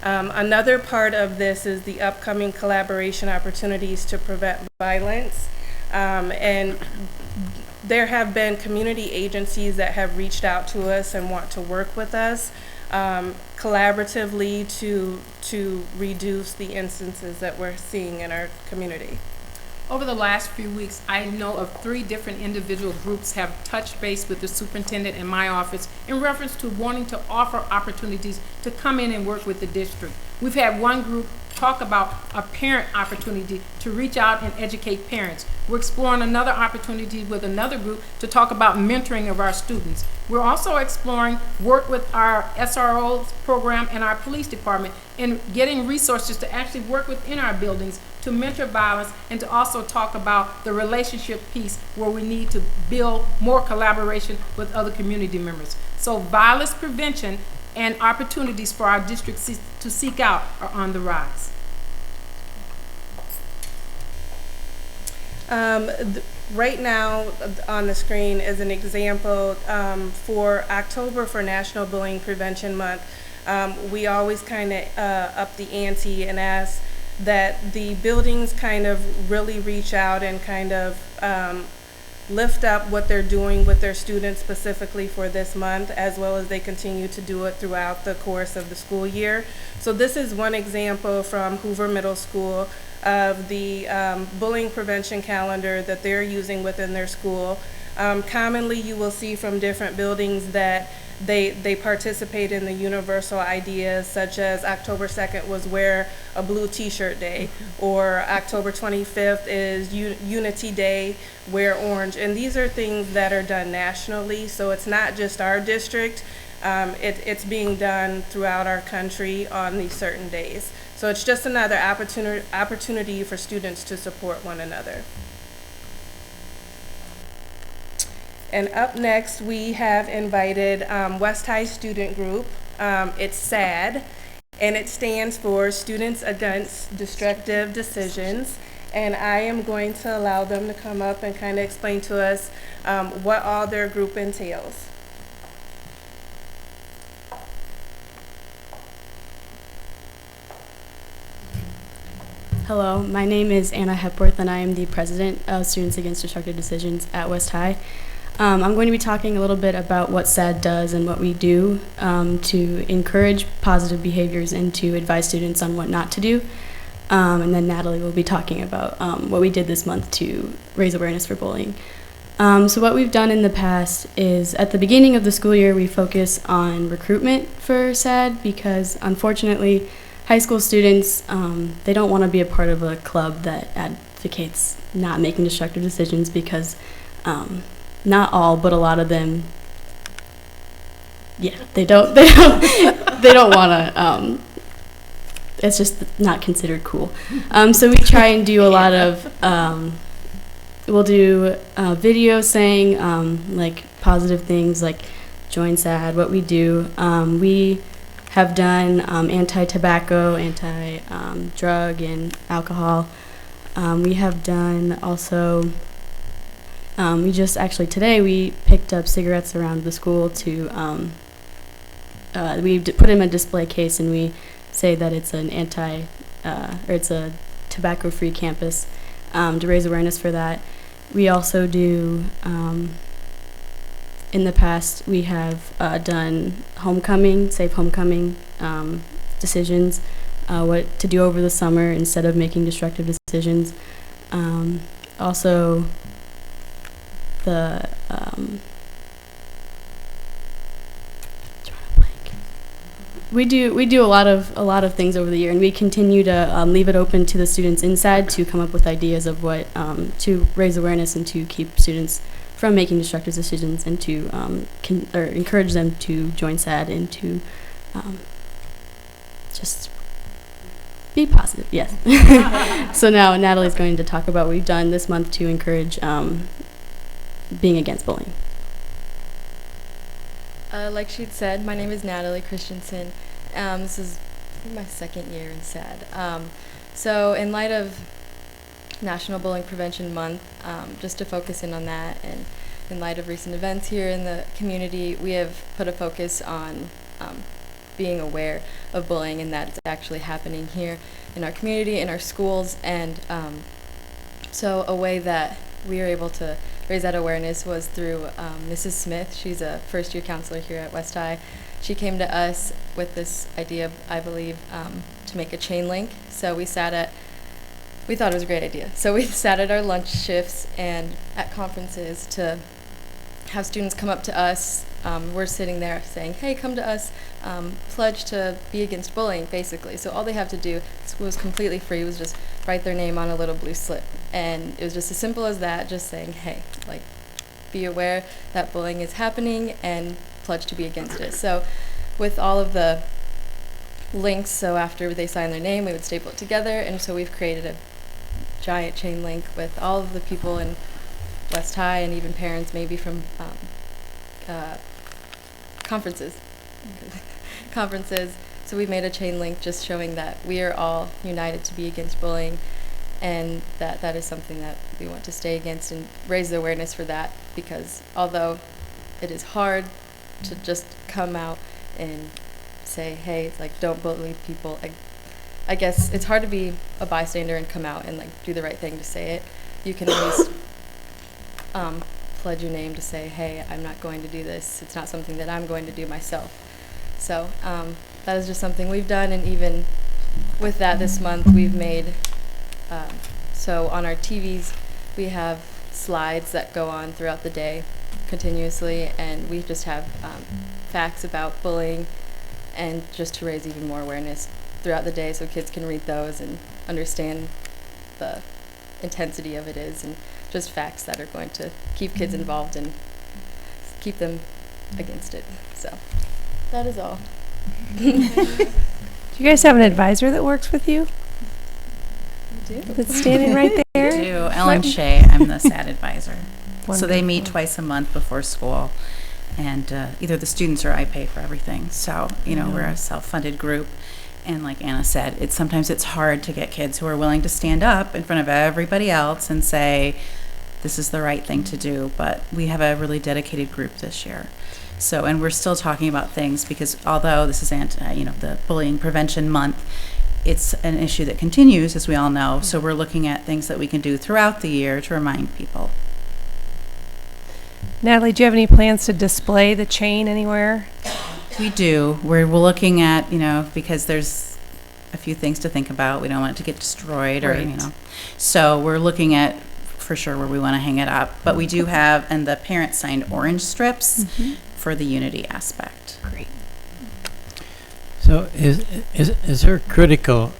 Another part of this is the upcoming collaboration opportunities to prevent violence. And there have been community agencies that have reached out to us and want to work with us collaboratively to reduce the instances that we're seeing in our community. Over the last few weeks, I know of 3 different individual groups have touched base with the superintendent in my office in reference to wanting to offer opportunities to come in and work with the district. We've had one group talk about a parent opportunity to reach out and educate parents. We're exploring another opportunity with another group to talk about mentoring of our students. We're also exploring work with our SRO program and our police department in getting resources to actually work within our buildings to mentor violence and to also talk about the relationship piece where we need to build more collaboration with other community members. So violence prevention and opportunities for our district to seek out are on the rise. Right now on the screen is an example for October for National Bullying Prevention Month. We always kind of up the ante and ask that the buildings kind of really reach out and kind of lift up what they're doing with their students specifically for this month, as well as they continue to do it throughout the course of the school year. So this is one example from Hoover Middle School of the bullying prevention calendar that they're using within their school. Commonly you will see from different buildings that they participate in the universal ideas, such as October 2nd was wear a blue t-shirt day, or October 25th is Unity Day, wear orange. And these are things that are done nationally, so it's not just our district. It's being done throughout our country on these certain days. So it's just another opportunity for students to support one another. And up next, we have invited West High Student Group. It's SAD, and it stands for Students Against Destructive Decisions. And I am going to allow them to come up and kind of explain to us what all their group entails. Hello, my name is Anna Hepworth, and I am the president of Students Against Destructive Decisions at West High. I'm going to be talking a little bit about what SAD does and what we do to encourage positive behaviors and to advise students on what not to do. And then Natalie will be talking about what we did this month to raise awareness for bullying. So what we've done in the past is at the beginning of the school year, we focus on recruitment for SAD because unfortunately, high school students, they don't want to be a part of a club that advocates not making destructive decisions because not all, but a lot of them, yeah, they don't want to, it's just not considered cool. So we try and do a lot of, we'll do videos saying like positive things like join SAD, what we do. We have done anti-tobacco, anti-drug and alcohol. We have done also, we just actually today we picked up cigarettes around the school to, we put them in a display case and we say that it's an or it's a tobacco-free campus to raise awareness for that. We also do, in the past, we have done homecoming, safe homecoming decisions, what to do over the summer instead of making destructive decisions. Also, the we do a lot of things over the year, and we continue to leave it open to the students inside to come up with ideas of what to raise awareness and to keep students from making destructive decisions, and to encourage them to join SAD and to just be positive. Yes. So now Natalie's going to talk about what we've done this month to encourage being against bullying. Like she'd said, my name is Natalie Christensen, This is I think my second year in SAD. So in light of National Bullying Prevention Month, just to focus in on that, and in light of recent events here in the community, we have put a focus on being aware of bullying and that it's actually happening here in our community, in our schools, and so a way that we were able to raise that awareness was through Mrs. Smith. She's a first-year counselor here at West High. She came to us with this idea, I believe, to make a chain link. So we thought it was a great idea. So we sat at our lunch shifts and at conferences to have students come up to us. We're sitting there saying, hey, come to us, pledge to be against bullying, basically. So all they have to do, this was completely free, was just write their name on a little blue slip. And it was just as simple as that, just saying, hey, like, be aware that bullying is happening and pledge to be against it. So with all of the links, so after they sign their name, we would staple it together, and so we've created a giant chain link with all of the people in West High and even parents maybe from conferences. So we've made a chain link just showing that we are all united to be against bullying, and that is something that we want to stay against and raise the awareness for that, because although it is hard to just come out and say, hey, it's like, don't bully people. I guess it's hard to be a bystander and come out and like do the right thing to say it. You can at least pledge your name to say, hey, I'm not going to do this. It's not something that I'm going to do myself. So that is just something we've done, and even with that this month we've made, so on our TVs we have slides that go on throughout the day continuously, and we just have facts about bullying, and just to raise even more awareness throughout the day so kids can read those and understand the intensity of it is, and just facts that are going to keep kids involved and keep them against it. So that is all. Do you guys have an advisor that works with you? We do. That's standing right there? I do. Ellen Shea, I'm the SAD advisor. So they meet twice a month before school, and either the students or I pay for everything. So, you know, we're a self-funded group, and like Anna said, sometimes it's hard to get kids who are willing to stand up in front of everybody else and say, this is the right thing to do, but we have a really dedicated group this year. So, and we're still talking about things, because although this is the Bullying Prevention Month, it's an issue that continues, as we all know. So we're looking at things that we can do throughout the year to remind people. Natalie, do you have any plans to display the chain anywhere? We do. We're looking at, because there's a few things to think about. We don't want it to get destroyed, or, So we're looking at, for sure, where we want to hang it up. But we do have, and the parents signed orange strips for the unity aspect. Great. So is there a critical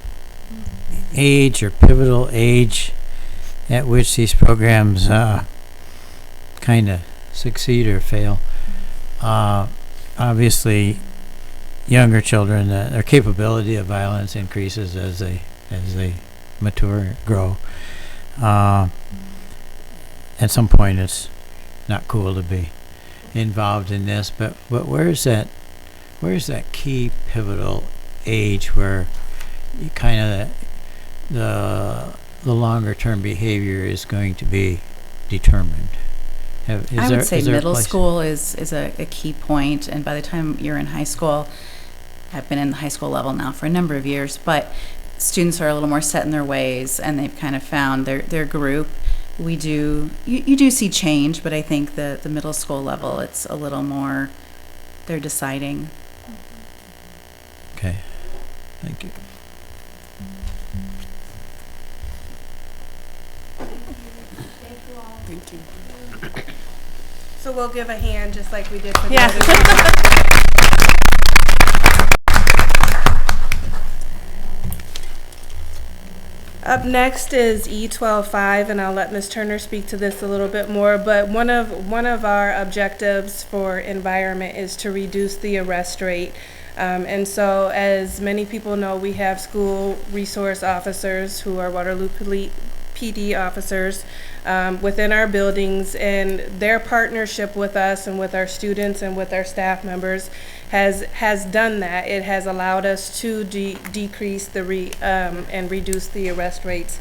age or pivotal age at which these programs kind of succeed or fail? Obviously, younger children, their capability of violence increases as they mature and grow. At some point, it's not cool to be involved in this, but where's that key pivotal age where you kind of the longer term behavior is going to be determined? I would say middle school is a key point, and by the time you're in high school, I've been in the high school level now for a number of years, but students are a little more set in their ways, and they've kind of found their group. You do see change, but I think the middle school level, it's a little more, they're deciding. Okay, thank you. Thank you. So we'll give a hand just like we did for the other. Up next is E12-5, and I'll let Ms. Turner speak to this a little bit more, but one of our objectives for environment is to reduce the arrest rate. And so, as many people know, we have school resource officers who are Waterloo PD officers within our buildings, and their partnership with us and with our students and with our staff members has done that. It has allowed us to decrease and reduce the arrest rates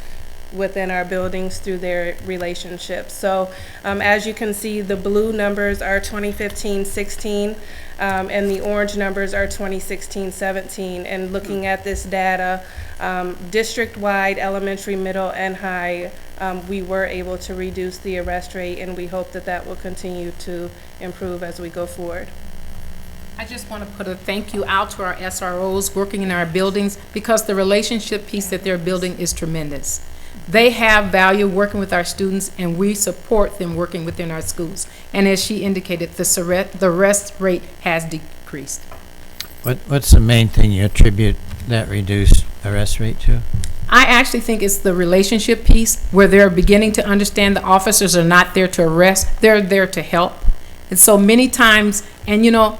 within our buildings through their relationships. So as you can see, the blue numbers are 2015-16, and the orange numbers are 2016-17. And looking at this data, district-wide, elementary, middle, and high, we were able to reduce the arrest rate, and we hope that that will continue to improve as we go forward. I just want to put a thank you out to our SROs working in our buildings, because the relationship piece that they're building is tremendous. They have value working with our students, and we support them working within our schools. And as she indicated, the arrest rate has decreased. What's the main thing you attribute that reduced arrest rate to? I actually think it's the relationship piece, where they're beginning to understand the officers are not there to arrest, they're there to help. And so many times, and you know,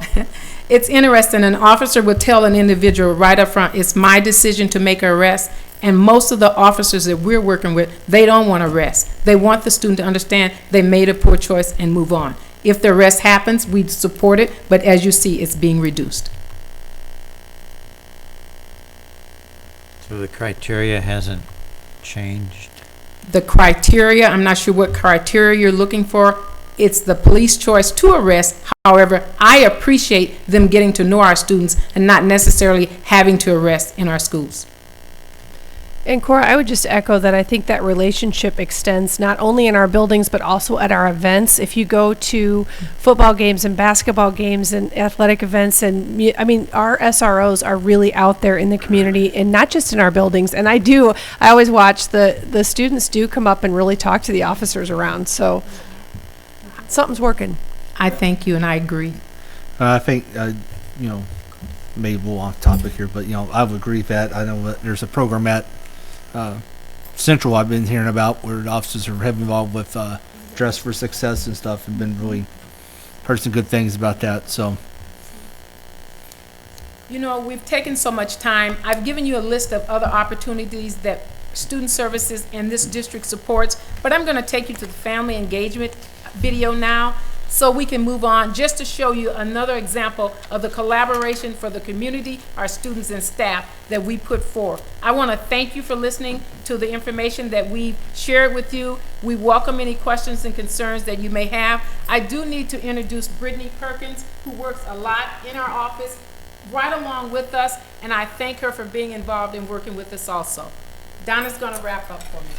it's interesting, an officer would tell an individual right up front, it's my decision to make an arrest. And most of the officers that we're working with, they don't want to arrest. They want the student to understand they made a poor choice and move on. If the arrest happens, we support it, but as you see, it's being reduced. So the criteria hasn't changed? The criteria, I'm not sure what criteria you're looking for. It's the police choice to arrest. However, I appreciate them getting to know our students and not necessarily having to arrest in our schools. And Cora, I would just echo that I think that relationship extends not only in our buildings, but also at our events. If you go to football games and basketball games and athletic events, and I mean, our SROs are really out there in the community, and not just in our buildings. And I always watch the students do come up and really talk to the officers around. So something's working. I thank you, and I agree. I think, maybe we'll off topic here, but, I would agree with that. I know that there's a program at Central I've been hearing about where the officers are heavily involved with Dress for Success and stuff, and been really heard some good things about that. So, we've taken so much time. I've given you a list of other opportunities that student services and this district supports, but I'm going to take you to the family engagement video now, so we can move on, just to show you another example of the collaboration for the community, our students and staff that we put forth. I want to thank you for listening to the information that we've shared with you. We welcome any questions and concerns that you may have. I do need to introduce Brittany Perkins, who works a lot in our office right along with us, and I thank her for being involved in working with us also. Donna's going to wrap up for me.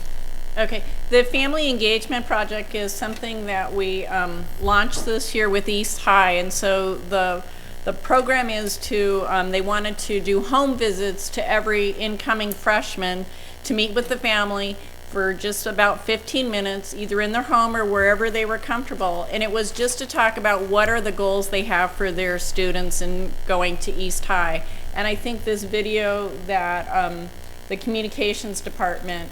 Okay, the Family Engagement Project is something that we launched this year with East High, and so the program is to, they wanted to do home visits to every incoming freshman to meet with the family for just about 15 minutes, either in their home or wherever they were comfortable, and it was just to talk about what are the goals they have for their students in going to East High. And I think this video that the communications department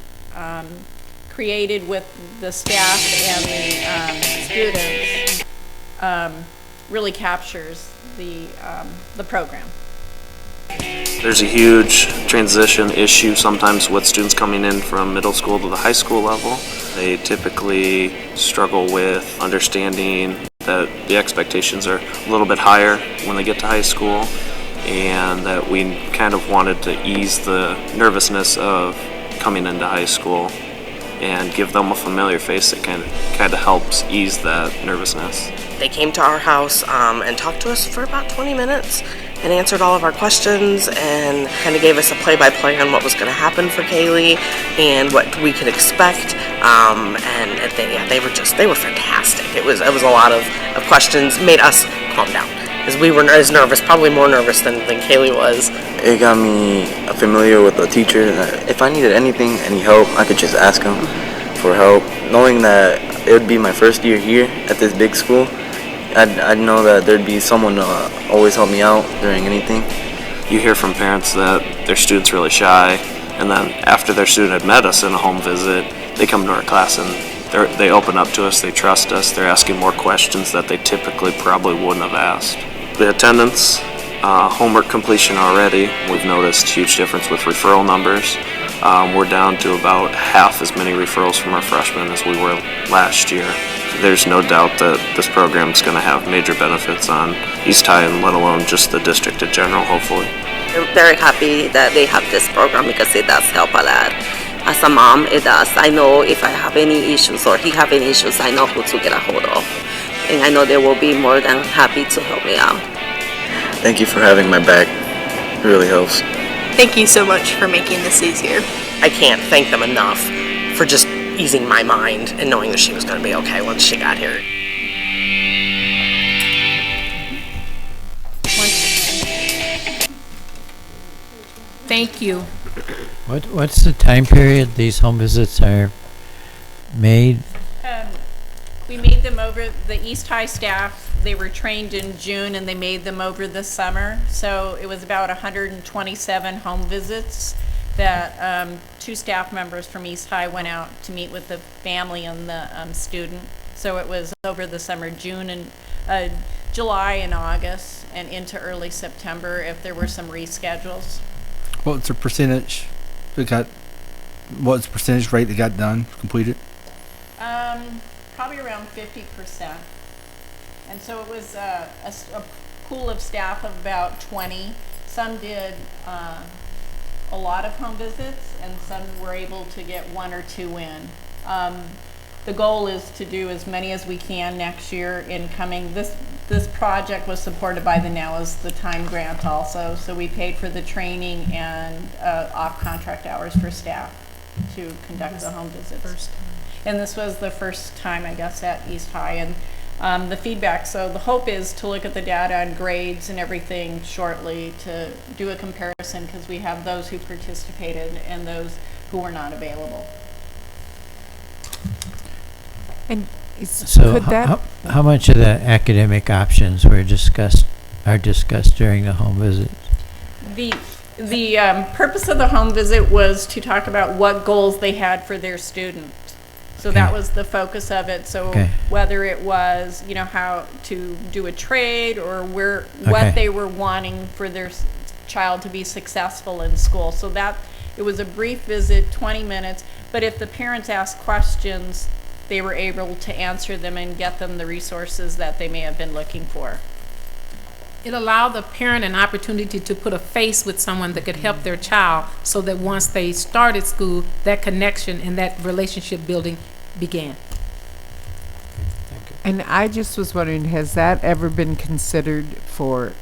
created with the staff and the students really captures the program. There's a huge transition issue sometimes with students coming in from middle school to the high school level. They typically struggle with understanding that the expectations are a little bit higher when they get to high school, and that we kind of wanted to ease the nervousness of coming into high school and give them a familiar face that kind of helps ease that nervousness. They came to our house and talked to us for about 20 minutes and answered all of our questions and kind of gave us a play-by-play on what was going to happen for Kaylee and what we could expect. And they were fantastic. It was a lot of questions, made us calm down, because we were as nervous, probably more nervous than Kaylee was. It got me familiar with the teacher. If I needed anything, any help, I could just ask him for help. Knowing that it would be my first year here at this big school, I'd know that there'd be someone to always help me out during anything. You hear from parents that their student's really shy, and then after their student had met us in a home visit, they come to our class and they open up to us, they trust us, they're asking more questions that they typically probably wouldn't have asked. The attendance, homework completion already, we've noticed huge difference with referral numbers. We're down to about half as many referrals from our freshmen as we were last year. There's no doubt that this program is going to have major benefits on East High and let alone just the district in general, hopefully. I'm very happy that they have this program because it does help a lot. As a mom, it does. I know if I have any issues or he have any issues, I know who to get a hold of. And I know they will be more than happy to help me out. Thank you for having my back. It really helps. Thank you so much for making this easier. I can't thank them enough for just easing my mind and knowing that she was going to be okay once she got here. Thank you. What's the time period these home visits are made? We made them over, the East High staff, they were trained in June and they made them over the summer. So it was about 127 home visits that 2 staff members from East High went out to meet with the family and the student. So it was over the summer, June and July and August and into early September if there were some reschedules. What's the percentage that got? What's the percentage rate that got done, completed? Probably around 50%. And so it was a pool of staff of about 20. Some did a lot of home visits, and some were able to get 1 or 2 in. The goal is to do as many as we can next year incoming. This project was supported by the Now is the Time grant also, so we paid for the training and off-contract hours for staff to conduct the home visits. And this was the first time, I guess, at East High. And the feedback, so the hope is to look at the data and grades and everything shortly to do a comparison because we have those who participated and those who were not available. And So how much of the academic options are discussed during the home visit? The purpose of the home visit was to talk about what goals they had for their student. So that was the focus of it. So whether it was, you know, how to do a trade or what they were wanting for their child to be successful in school. So that it was a brief visit, 20 minutes, but if the parents asked questions, they were able to answer them and get them the resources that they may have been looking for. It allowed the parent an opportunity to put a face with someone that could help their child so that once they started school, that connection and that relationship building began. And I just was wondering, has that ever been considered for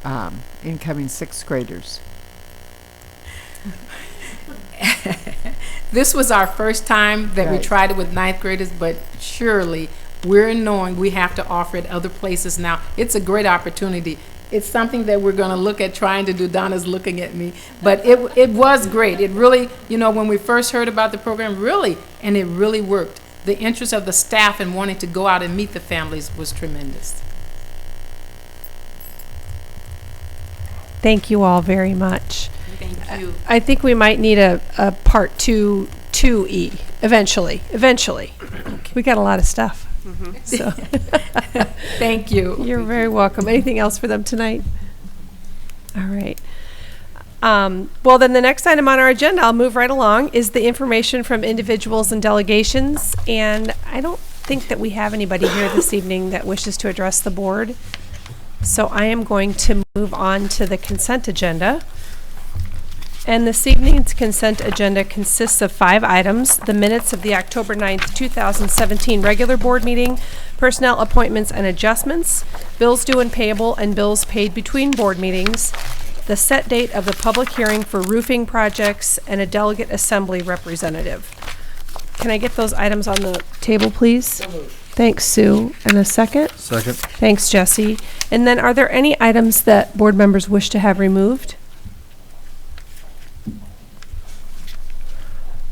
incoming 6th graders? This was our first time that we tried it with 9th graders, but surely we're knowing we have to offer it other places now. It's a great opportunity. It's something that we're going to look at trying to do. Donna's looking at me. But it was great. It really, you know, when we first heard about the program, and it really worked. The interest of the staff in wanting to go out and meet the families was tremendous. Thank you all very much. Thank you. I think we might need a part 2E eventually. We got a lot of stuff. So thank you. You're very welcome. Anything else for them tonight? All right. Well, then the next item on our agenda, I'll move right along, is the information from individuals and delegations. And I don't think that we have anybody here this evening that wishes to address the board. So I am going to move on to the consent agenda. And this evening's consent agenda consists of 5 items: the minutes of the October 9th, 2017 regular board meeting, personnel appointments and adjustments, bills due and payable, and bills paid between board meetings, the set date of the public hearing for roofing projects, and a delegate assembly representative. Can I get those items on the table, please? Thanks, Sue. And a second? Second. Thanks, Jesse. And then are there any items that board members wish to have removed?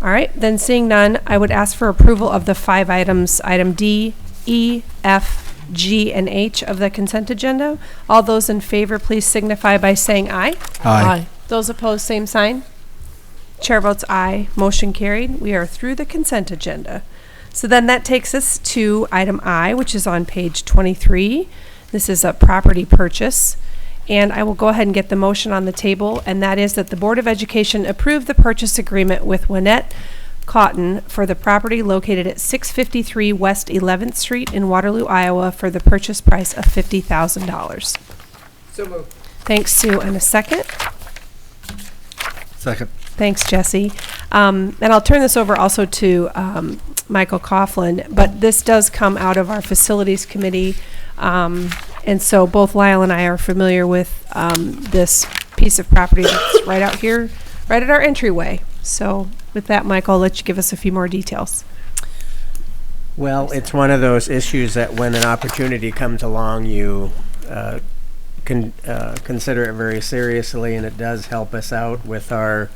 All right, then seeing none, I would ask for approval of the 5 items, item D, E, F, G, and H of the consent agenda. All those in favor, please signify by saying aye. Aye. Those opposed, same sign. Chair votes aye. Motion carried. We are through the consent agenda. So then that takes us to item I, which is on page 23. This is a property purchase. And I will go ahead and get the motion on the table, and that is that the Board of Education approve the purchase agreement with Winnette Cotton for the property located at 653 West 11th Street in Waterloo, Iowa for the purchase price of $50,000. So moved. Thanks, Sue. And a second? Second. Thanks, Jesse. And I'll turn this over also to Michael Coughlin, but this does come out of our Facilities Committee. And so both Lyle and I are familiar with this piece of property that's right out here, right at our entryway. So with that, Mike, I'll let you give us a few more details. Well, it's one of those issues that when an opportunity comes along, you consider it very seriously, and it does help us out with our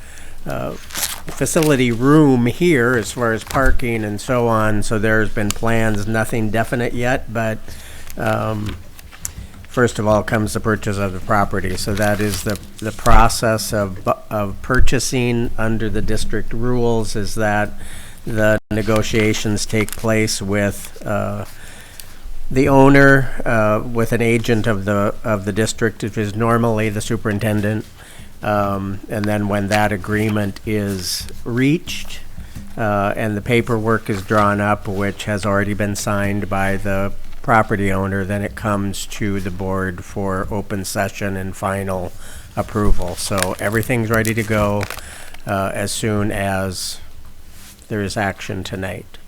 facility room here as far as parking and so on. So there's been plans, nothing definite yet, but first of all comes the purchase of the property. So that is the process of purchasing under the district rules, is that the negotiations take place with the owner, with an agent of the district, which is normally the superintendent. And then when that agreement is reached, and the paperwork is drawn up, which has already been signed by the property owner, then it comes to the board for open session and final approval. So everything's ready to go as soon as there is action tonight.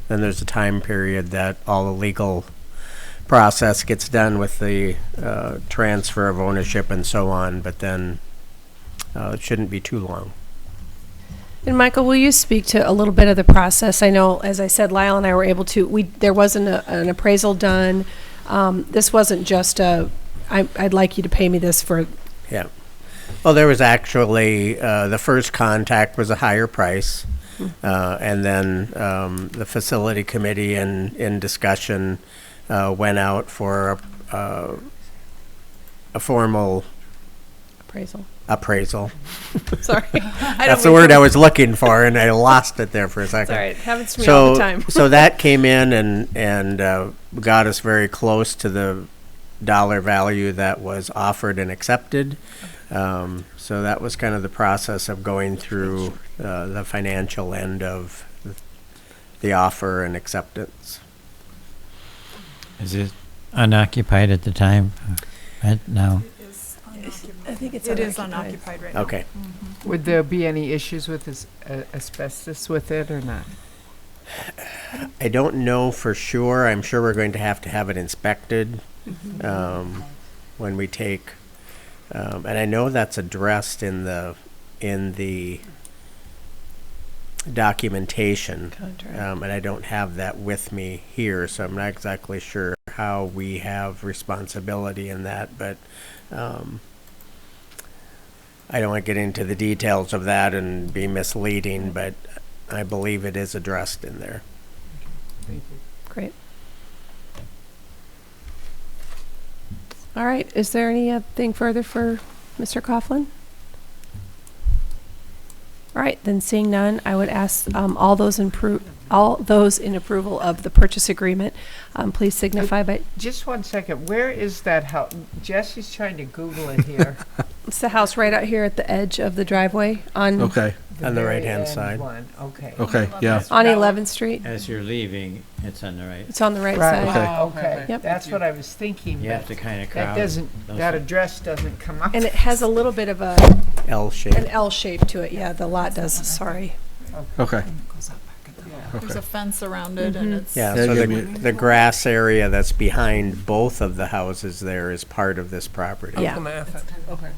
Then there's a time period that all the legal process gets done with the transfer of ownership and so on, but then it shouldn't be too long. And Michael, will you speak to a little bit of the process? I know, as I said, Lyle and I were able to, there wasn't an appraisal done. This wasn't just I'd like you to pay me this for. Yeah. Well, there was actually, the first contact was a higher price. And then the facility committee in discussion went out for a formal appraisal. Sorry. That's the word I was looking for, and I lost it there for a second. It's all right. Happens to me all the time. So that came in and got us very close to the dollar value that was offered and accepted. So that was kind of the process of going through the financial end of the offer and acceptance. Is it unoccupied at the time? No. I think It is unoccupied right now. Okay. Would there be any issues with asbestos with it or not? I don't know for sure. I'm sure we're going to have it inspected when we take, and I know that's addressed in the documentation, and I don't have that with me here, so I'm not exactly sure how we have responsibility in that, but I don't want to get into the details of that and be misleading, but I believe it is addressed in there. Thank you. Great. All right. Is there anything further for Mr. Coughlin? All right. Then seeing none, I would ask all those in approval of the purchase agreement, please signify by. Just 1 second. Where is that house? Jesse's trying to Google it here. It's the house right out here at the edge of the driveway on. Okay. On the right-hand side. Okay. Okay, yeah. On 11th Street. As you're leaving, it's on the right. It's on the right Right. side. Okay. Yep. That's what I was thinking. You but have to kind of That crowd. doesn't. those- That address doesn't come up. And it has a little bit of L shape. an L shape to it. Yeah, the lot does. Sorry. Okay. There's a fence around it, and it's. Yeah, Yeah, so give me- the grass area that's behind both of the houses there is part of this property. Yeah. Okay.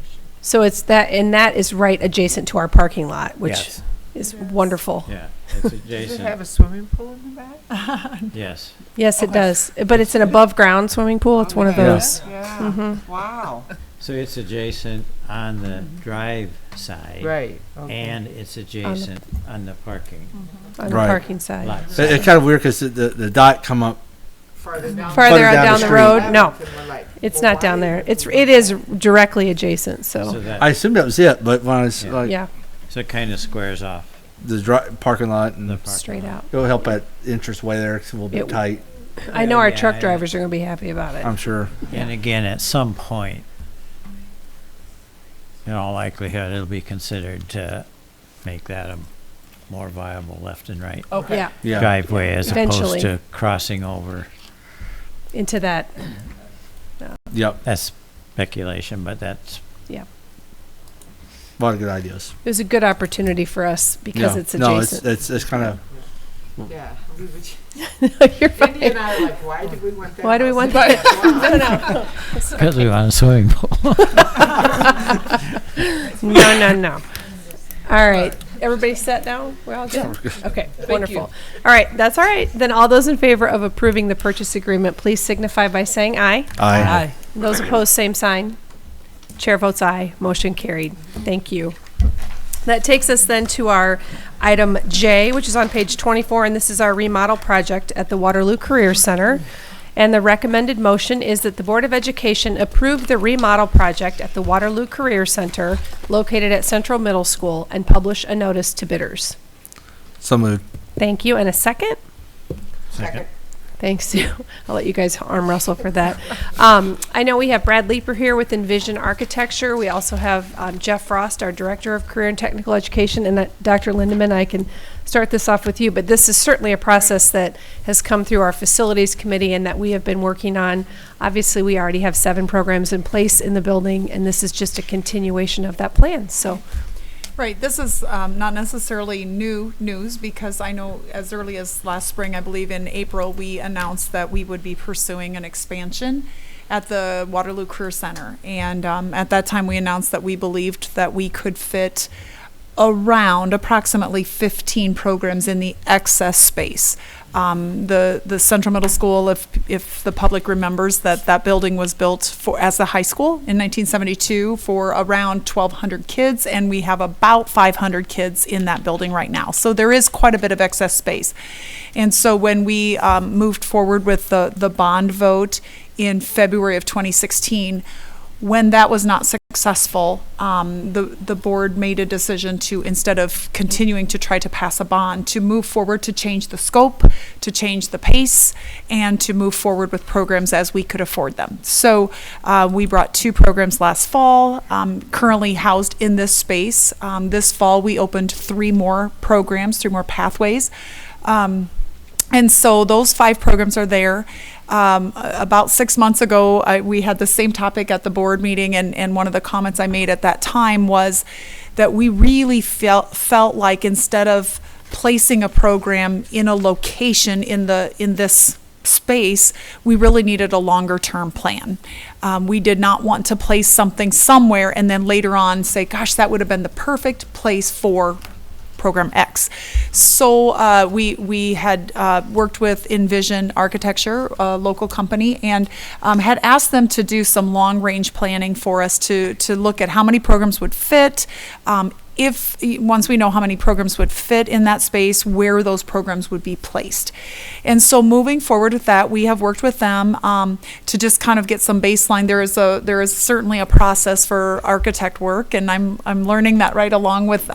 So it's that, and that is right adjacent to our parking lot, which Yes. is wonderful. Yeah, it's Does it adjacent. have a swimming pool in the back? Yes. Yes, it does. But it's an above ground swimming pool. It's one of Yeah. those. Yeah. Mhm. Wow. So it's adjacent on the drive side. Right. Okay. And it's adjacent on the parking On the Right. parking side. lot. It's kind of weird because the dot come up. Farther down. Farther down down the the street. road. No, We're like, it's well, not down why there. is It is directly adjacent. So So that, I assumed that was it, but when I was Yeah. like yeah, so it kind of squares off the parking lot, and the parking straight lot. out. it'll help that entranceway there. It's a little bit It- tight, I know our Yeah, truck yeah. drivers are going to be happy about it. I'm sure. And again, at some point, in all likelihood, it'll be considered to make that a more viable left and right Okay. Yeah. Yeah. driveway as Eventually. opposed to crossing over. Into that, Yep. That's speculation, but that's yeah. A lot of good ideas. It was a good opportunity for us because Yeah. it's No, adjacent. it's kind of. Yeah. You're fine. Cindy and I are like, why do we want that? Why do we house? want that? No. because we want a swimming pool. No. All right. Everybody set now? We're all good? Okay, wonderful. All right, that's all right. Then all those in favor of approving the purchase agreement, please signify by saying aye. Aye. Those opposed, same sign. Chair votes aye. Motion carried. Thank you. That takes us then to our item J, which is on page 24, and this is our remodel project at the Waterloo Career Center. And the recommended motion is that the Board of Education approve the remodel project at the Waterloo Career Center located at Central Middle School and publish a notice to bidders. So moved. Thank you. And a second? Second. Thanks, Sue. I'll let you guys arm wrestle for that. I know we have Brad Leeper here with Envision Architecture. We also have Jeff Frost, our Director of Career and Technical Education, and Dr. Lindeman. I can start this off with you, but this is certainly a process that has come through our facilities committee and that we have been working on. Obviously, we already have 7 programs in place in the building, and this is just a continuation of that plan. So. Right, this is not necessarily new news because I know as early as last spring, I believe in April, we announced that we would be pursuing an expansion at the Waterloo Career Center. And at that time, we announced that we believed that we could fit around approximately 15 programs in the excess space. The Central Middle School, if the public remembers, that building was built for as a high school in 1972 for around 1,200 kids, and we have about 500 kids in that building right now. So there is quite a bit of excess space. And so when we moved forward with the bond vote in February of 2016, when that was not successful, the board made a decision to, instead of continuing to try to pass a bond, to move forward to change the scope, to change the pace, and to move forward with programs as we could afford them. So we brought 2 programs last fall, currently housed in this space. This fall we opened 3 more programs, 3 more pathways. And so those 5 programs are there. About 6 months ago, we had the same topic at the board meeting, and one of the comments I made at that time was that we really felt like instead of placing a program in a location in this space, we really needed a longer term plan. We did not want to place something somewhere and then later on say, gosh, that would have been the perfect place for program X. So we had worked with Envision Architecture, a local company, and had asked them to do some long-range planning for us to look at how many programs would fit, once we know how many programs would fit in that space, where those programs would be placed. And so moving forward with that, we have worked with them to just kind of get some baseline. There is certainly a process for architect work, and I'm learning that right along with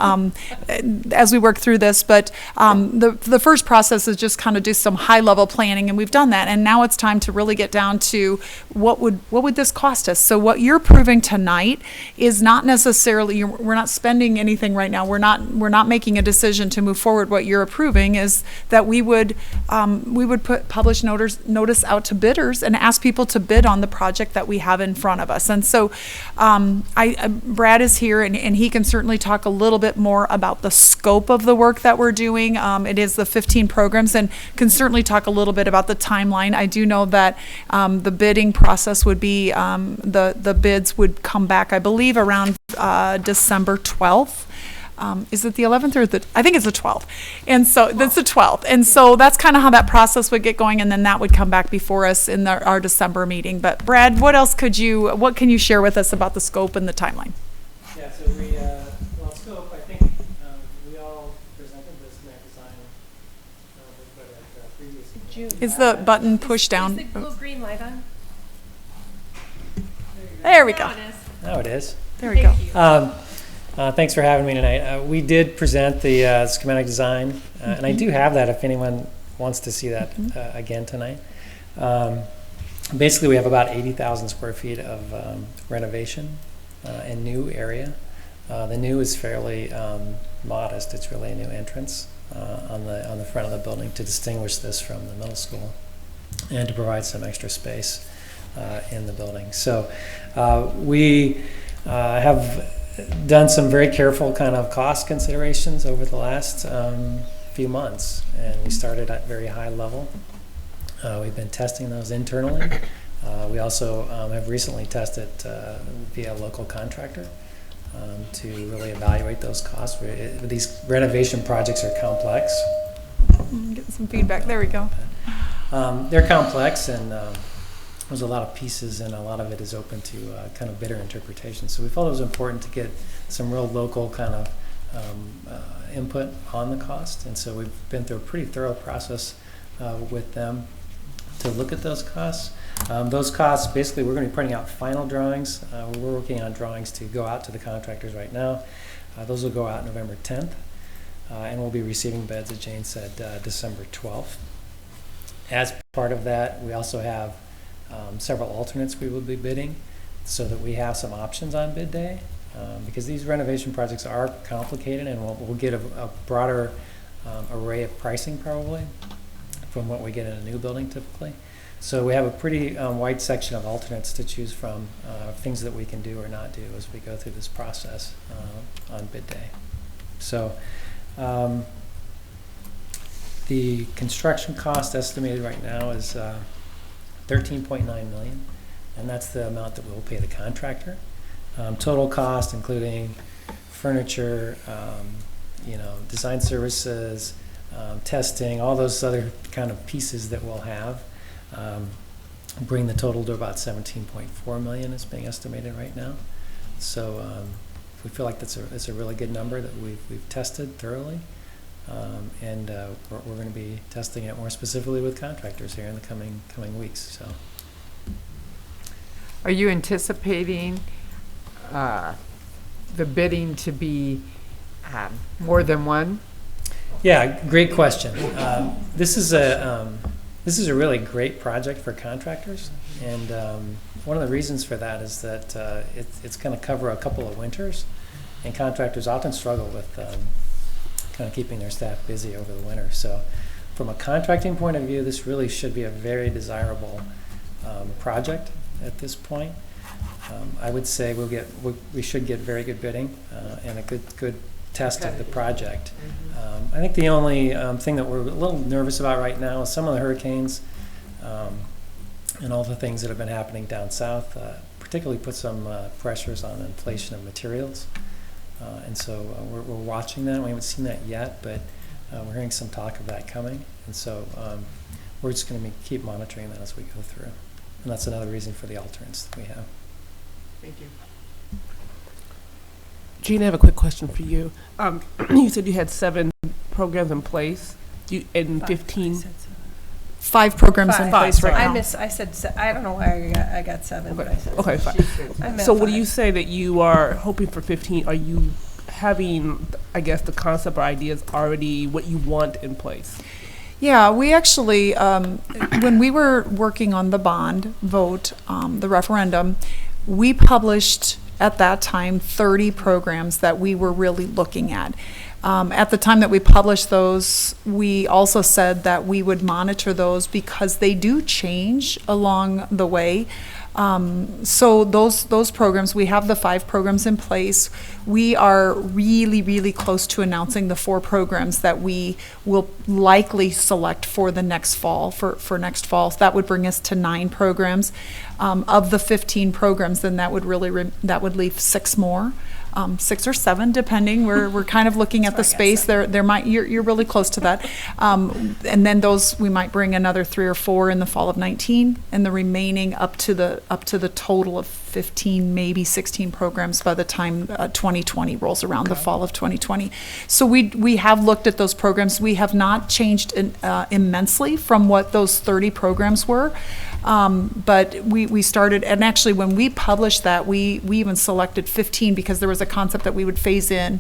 as we work through this. But the first process is just kind of do some high level planning, and we've done that. And now it's time to really get down to what would this cost us. So what you're proving tonight is not necessarily we're not spending anything right now. We're not making a decision to move forward. What you're approving is that we would publish notice out to bidders and ask people to bid on the project that we have in front of us. And so Brad is here, and he can certainly talk a little bit more about the scope of the work that we're doing. It is the 15 programs, and can certainly talk a little bit about the timeline. I do know that the bidding process would be the bids would come back, I believe, around December 12th. Is it the 11th or I think it's the 12th. And so that's the 12th. And so that's kind of how that process would get going. And then that would come back before us in our December meeting. But Brad, what can you share with us about the scope and the timeline? Yeah, so scope, I think we all presented this schematic design previously. Is the button pushed down? Is the little green light on? There we go. Oh, it is. There we go. Thanks for having me tonight. We did present the schematic design, and I do have that if anyone wants to see that again tonight. Basically, we have about 80,000 square feet of renovation and new area. The new is fairly modest. It's really a new entrance on the front of the building to distinguish this from the middle school and to provide some extra space in the building. So we have done some very careful kind of cost considerations over the last few months, and we started at very high level. We've been testing those internally. We also have recently tested via a local contractor to really evaluate those costs. These renovation projects are complex. Getting some feedback. There we go. They're complex, and there's a lot of pieces, and a lot of it is open to kind of bidder interpretation. So we felt it was important to get some real local kind of input on the cost, and so we've been through a pretty thorough process with them to look at those costs. Those costs, basically, we're going to be printing out final drawings. We're working on drawings to go out to the contractors right now. Those will go out November 10th, and we'll be receiving bids, as Jane said, December 12th. As part of that, we also have several alternates we will be bidding so that we have some options on bid day, because these renovation projects are complicated, and we'll get a broader array of pricing probably from what we get in a new building typically. So we have a pretty wide section of alternates to choose from, things that we can do or not do as we go through this process on bid day. So the construction cost estimated right now is $13.9 million, and that's the amount that we'll pay the contractor. Total cost, including furniture, design services, testing, all those other kind of pieces that we'll have, bring the total to about $17.4 million is being estimated right now. So we feel like that's a really good number that we've tested thoroughly, and we're going to be testing it more specifically with contractors here in the coming weeks. So, are you anticipating the bidding to be more than one? Yeah, great question. This is a really great project for contractors, and one of the reasons for that is that it's going to cover a couple of winters, and contractors often struggle with kind of keeping their staff busy over the winter. So from a contracting point of view, this really should be a very desirable project at this point. I would say we should get very good bidding and a good test of the project. I think the only thing that we're a little nervous about right now is some of the hurricanes and all the things that have been happening down south, particularly put some pressures on inflation of materials. And so we're watching that. We haven't seen that yet, but we're hearing some talk of that coming. And so we're just going to keep monitoring that as we go through. And that's another reason for the alternates that we have. Thank you. Gene, I have a quick question for you. You said you had 7 programs in place, and 15. 5 programs in place right now. I said I don't know why I got 7. Okay. But I said Okay, fine. So when you say that you are hoping for 15, are you having, I guess, the concept or ideas already what you want in place? Yeah, we actually, when we were working on the bond vote, the referendum, we published at that time 30 programs that we were really looking at. At the time that we published those, we also said that we would monitor those because they do change along the way. So those programs, we have the 5 programs in place. We are really, really close to announcing the 4 programs that we will likely select for the next fall, for next fall. So that would bring us to 9 programs. Of the 15 programs, then that would really that would leave 6 more. 6 or 7, depending. We're kind of looking at the space. There might you're really close to that, and then those we might bring another 3 or 4 in the fall of 19, and the remaining up to the total of 15, maybe 16 programs by the time 2020 rolls around, the fall of 2020. So we have looked at those programs. We have not changed immensely from what those 30 programs were. But we started, and actually when we published that, we even selected 15 because there was a concept that we would phase in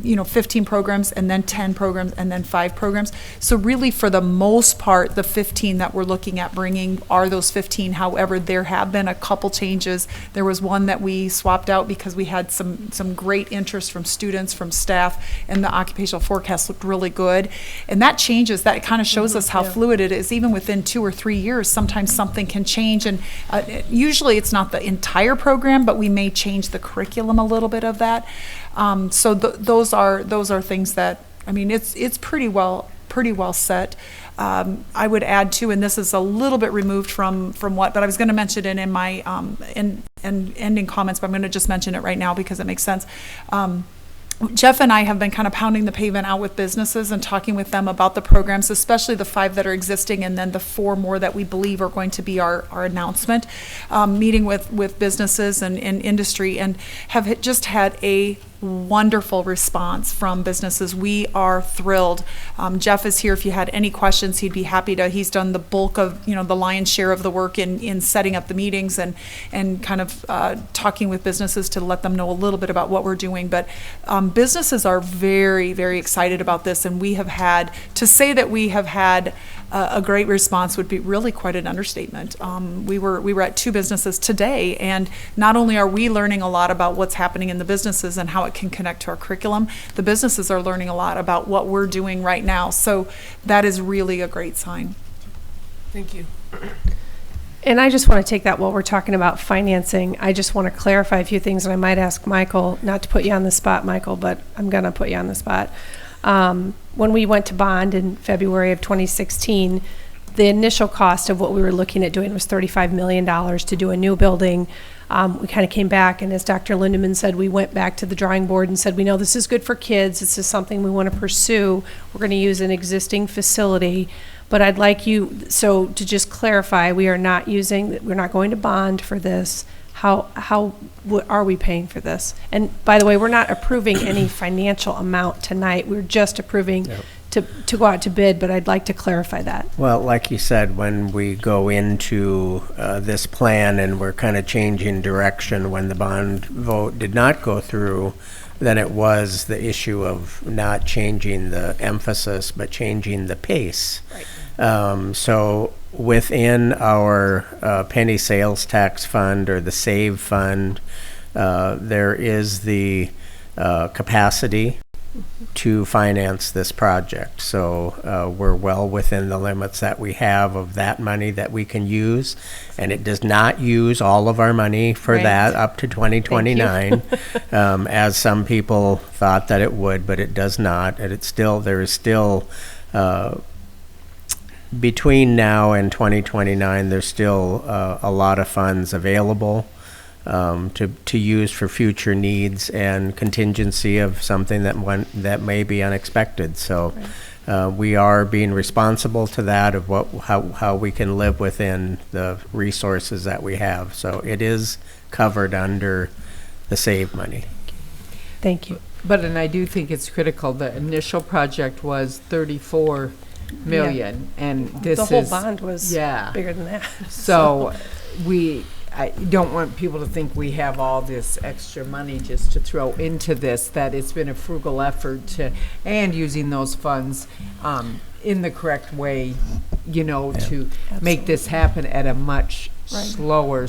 15 programs and then 10 programs and then 5 programs. So really, for the most part, the 15 that we're looking at bringing are those 15. However, there have been a couple changes. There was one that we swapped out because we had some great interest from students, from staff, and the occupational forecast looked really good. And that changes, that kind of shows us how fluid it is. Even within 2 or 3 years, sometimes something can change. And usually it's not the entire program, but we may change the curriculum a little bit of that. So those are things that, I mean, it's pretty well set. I would add too, and this is a little bit removed from what, but I was going to mention it in my ending comments, but I'm going to just mention it right now because it makes sense. Jeff and I have been kind of pounding the pavement out with businesses and talking with them about the programs, especially the 5 that are existing and then the 4 more that we believe are going to be our announcement. Meeting with businesses and industry, and have just had a wonderful response from businesses. We are thrilled. Jeff is here. If you had any questions, he'd be happy to. He's done the bulk of, the lion's share of the work in setting up the meetings and kind of talking with businesses to let them know a little bit about what we're doing. But businesses are very, very excited about this, and we have had, to say that we have had a great response would be really quite an understatement. We were at 2 businesses today, and not only are we learning a lot about what's happening in the businesses and how it can connect to our curriculum, the businesses are learning a lot about what we're doing right now. So that is really a great sign. Thank you. And I just want to take that while we're talking about financing. I just want to clarify a few things, and I might ask Michael, not to put you on the spot, Michael, but I'm going to put you on the spot. When we went to bond in February of 2016, the initial cost of what we were looking at doing was $35 million to do a new building. We kind of came back, and as Dr. Lindeman said, we went back to the drawing board and said, we know this is good for kids. This is something we want to pursue. We're going to use an existing facility. But I'd like you, so to just clarify, we're not going to bond for this. How are we paying for this? And by the way, we're not approving any financial amount tonight. We're just approving to go out to bid, but I'd like to clarify that. Well, like you said, when we go into this plan and we're kind of changing direction, when the bond vote did not go through, then it was the issue of not changing the emphasis, but changing the pace. Right. So within our penny sales tax fund or the SAVE fund, there is the capacity to finance this project. So we're well within the limits that we have of that money that we can use, and it does not use all of our money for that up to 2029, as some people thought that it would, but it does not. And there is still between now and 2029, there's still a lot of funds available to use for future needs and contingency of something that may be unexpected. So we are being responsible to that of how we can live within the resources that we have. So it is covered under the SAVE money. Thank you. And I do think it's critical. The initial project was 34 million, and this is the whole bond was bigger than that. So I don't want people to think we have all this extra money just to throw into this, that it's been a frugal effort and using those funds in the correct way, to make this happen at a much slower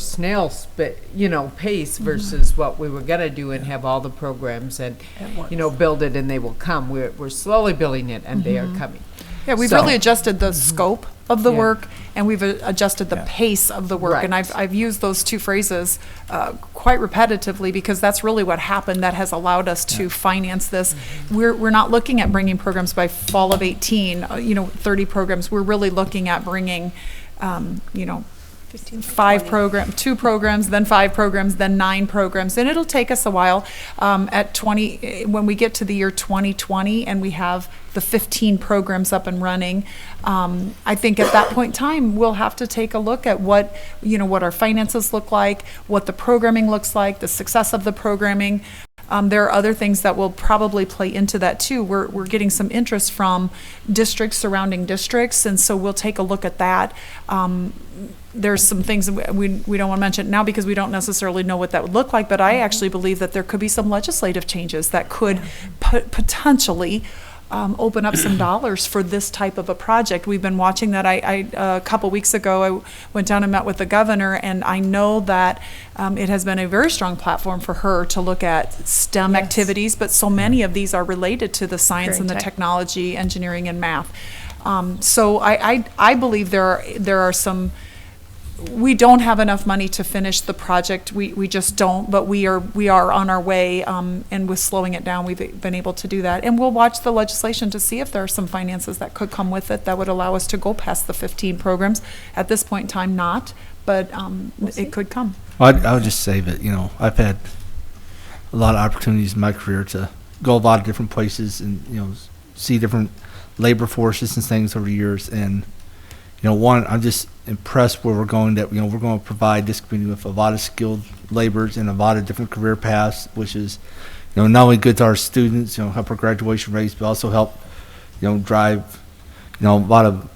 pace versus what we were going to do and have all the programs and, build it and they will come. We're slowly building it and they are coming. Yeah, we've really adjusted the scope of the work, and we've adjusted the pace of the work. Right. And I've used those 2 phrases quite repetitively because that's really what happened that has allowed us to finance this. We're not looking at bringing programs by fall of 18, 30 programs. We're really looking at bringing, 2 programs, then 5 programs, then 9 programs, and it'll take us a while. When we get to the year 2020 and we have the 15 programs up and running, I think at that point in time we'll have to take a look at what our finances look like, what the programming looks like, the success of the programming. There are other things that will probably play into that too. We're getting some interest from districts, surrounding districts, and so we'll take a look at that. there's some things we don't want to mention now because we don't necessarily know what that would look like, but I actually believe that there could be some legislative changes that could potentially open up some dollars for this type of a project. We've been watching that. A couple weeks ago, I went down and met with the governor, and I know that it has been a very strong platform for her to look at STEM activities, but so many of these are related to the science and the technology, engineering, and math. So I believe there are some. We don't have enough money to finish the project. We just don't, but we are on our way, and with slowing it down, we've been able to do that. And we'll watch the legislation to see if there are some finances that could come with it that would allow us to go past the 15 programs. At this point in time, not, but it could come. I would just say that, I've had a lot of opportunities in my career to go a lot of different places and, see different labor forces and things over the years. And, I'm just impressed where we're going, that, we're going to provide this community with a lot of skilled laborers and a lot of different career paths, which is, not only good to our students, help our graduation rates, but also help, drive, a lot of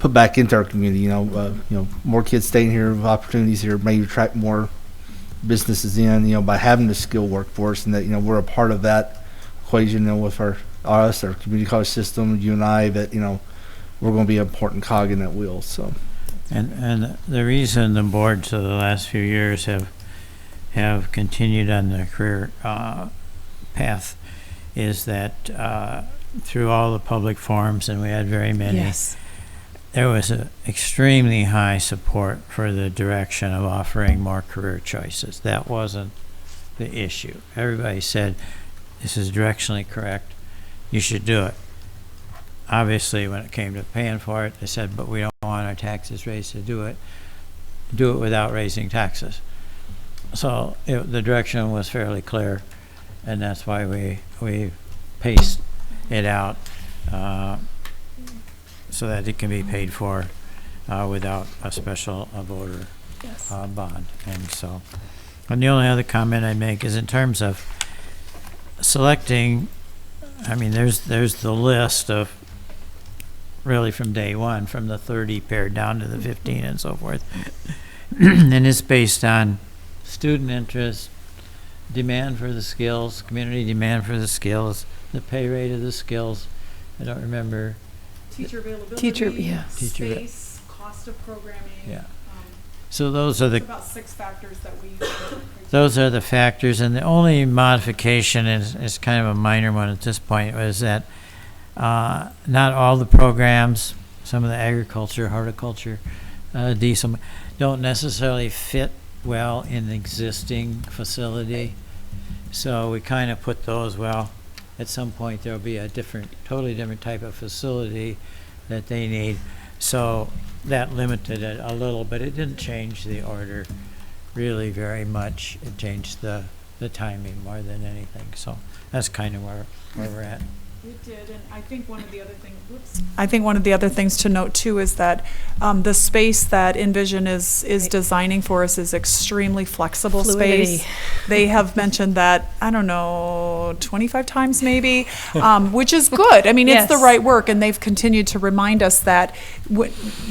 put back into our community, more kids staying here, opportunities here, maybe attract more businesses in, by having the skilled workforce, and that, we're a part of that equation, with our community college system, you and I, that, we're going to be an important cog in that wheel. So, and the reason the boards of the last few years have continued on the career path is that through all the public forums, and we had very many, there was an extremely high support for the direction of offering more career choices. That wasn't the issue. Everybody said, this is directionally correct, you should do it. Obviously, when it came to paying for it, they said, but we don't want our taxes raised to do it without raising taxes. So the direction was fairly clear, and that's why we paced it out so that it can be paid for without a special voter bond. And so, and the only other comment I'd make is in terms of selecting, I mean, there's the list of really from day one, from the 30 pared down to the 15 and so forth. And it's based on student interest, demand for the skills, community demand for the skills, the pay rate of the skills. I don't remember. Teacher availability, space, cost of programming. Yeah. So those are about 6 factors that we those are the factors, and the only modification is kind of a minor one at this point, was that not all the programs, some of the agriculture, horticulture, diesel, don't necessarily fit well in the existing facility. So we kind of put those, at some point there'll be a totally different type of facility that they need. So that limited it a little, but it didn't change the order really very much. It changed the timing more than anything. So that's kind of where we're at. It did, and I think one of the other things to note too is that the space that Envision is designing for us is extremely flexible space. They have mentioned that, I don't know, 25 times maybe, which is good. I mean, it's the right work, and they've continued to remind us that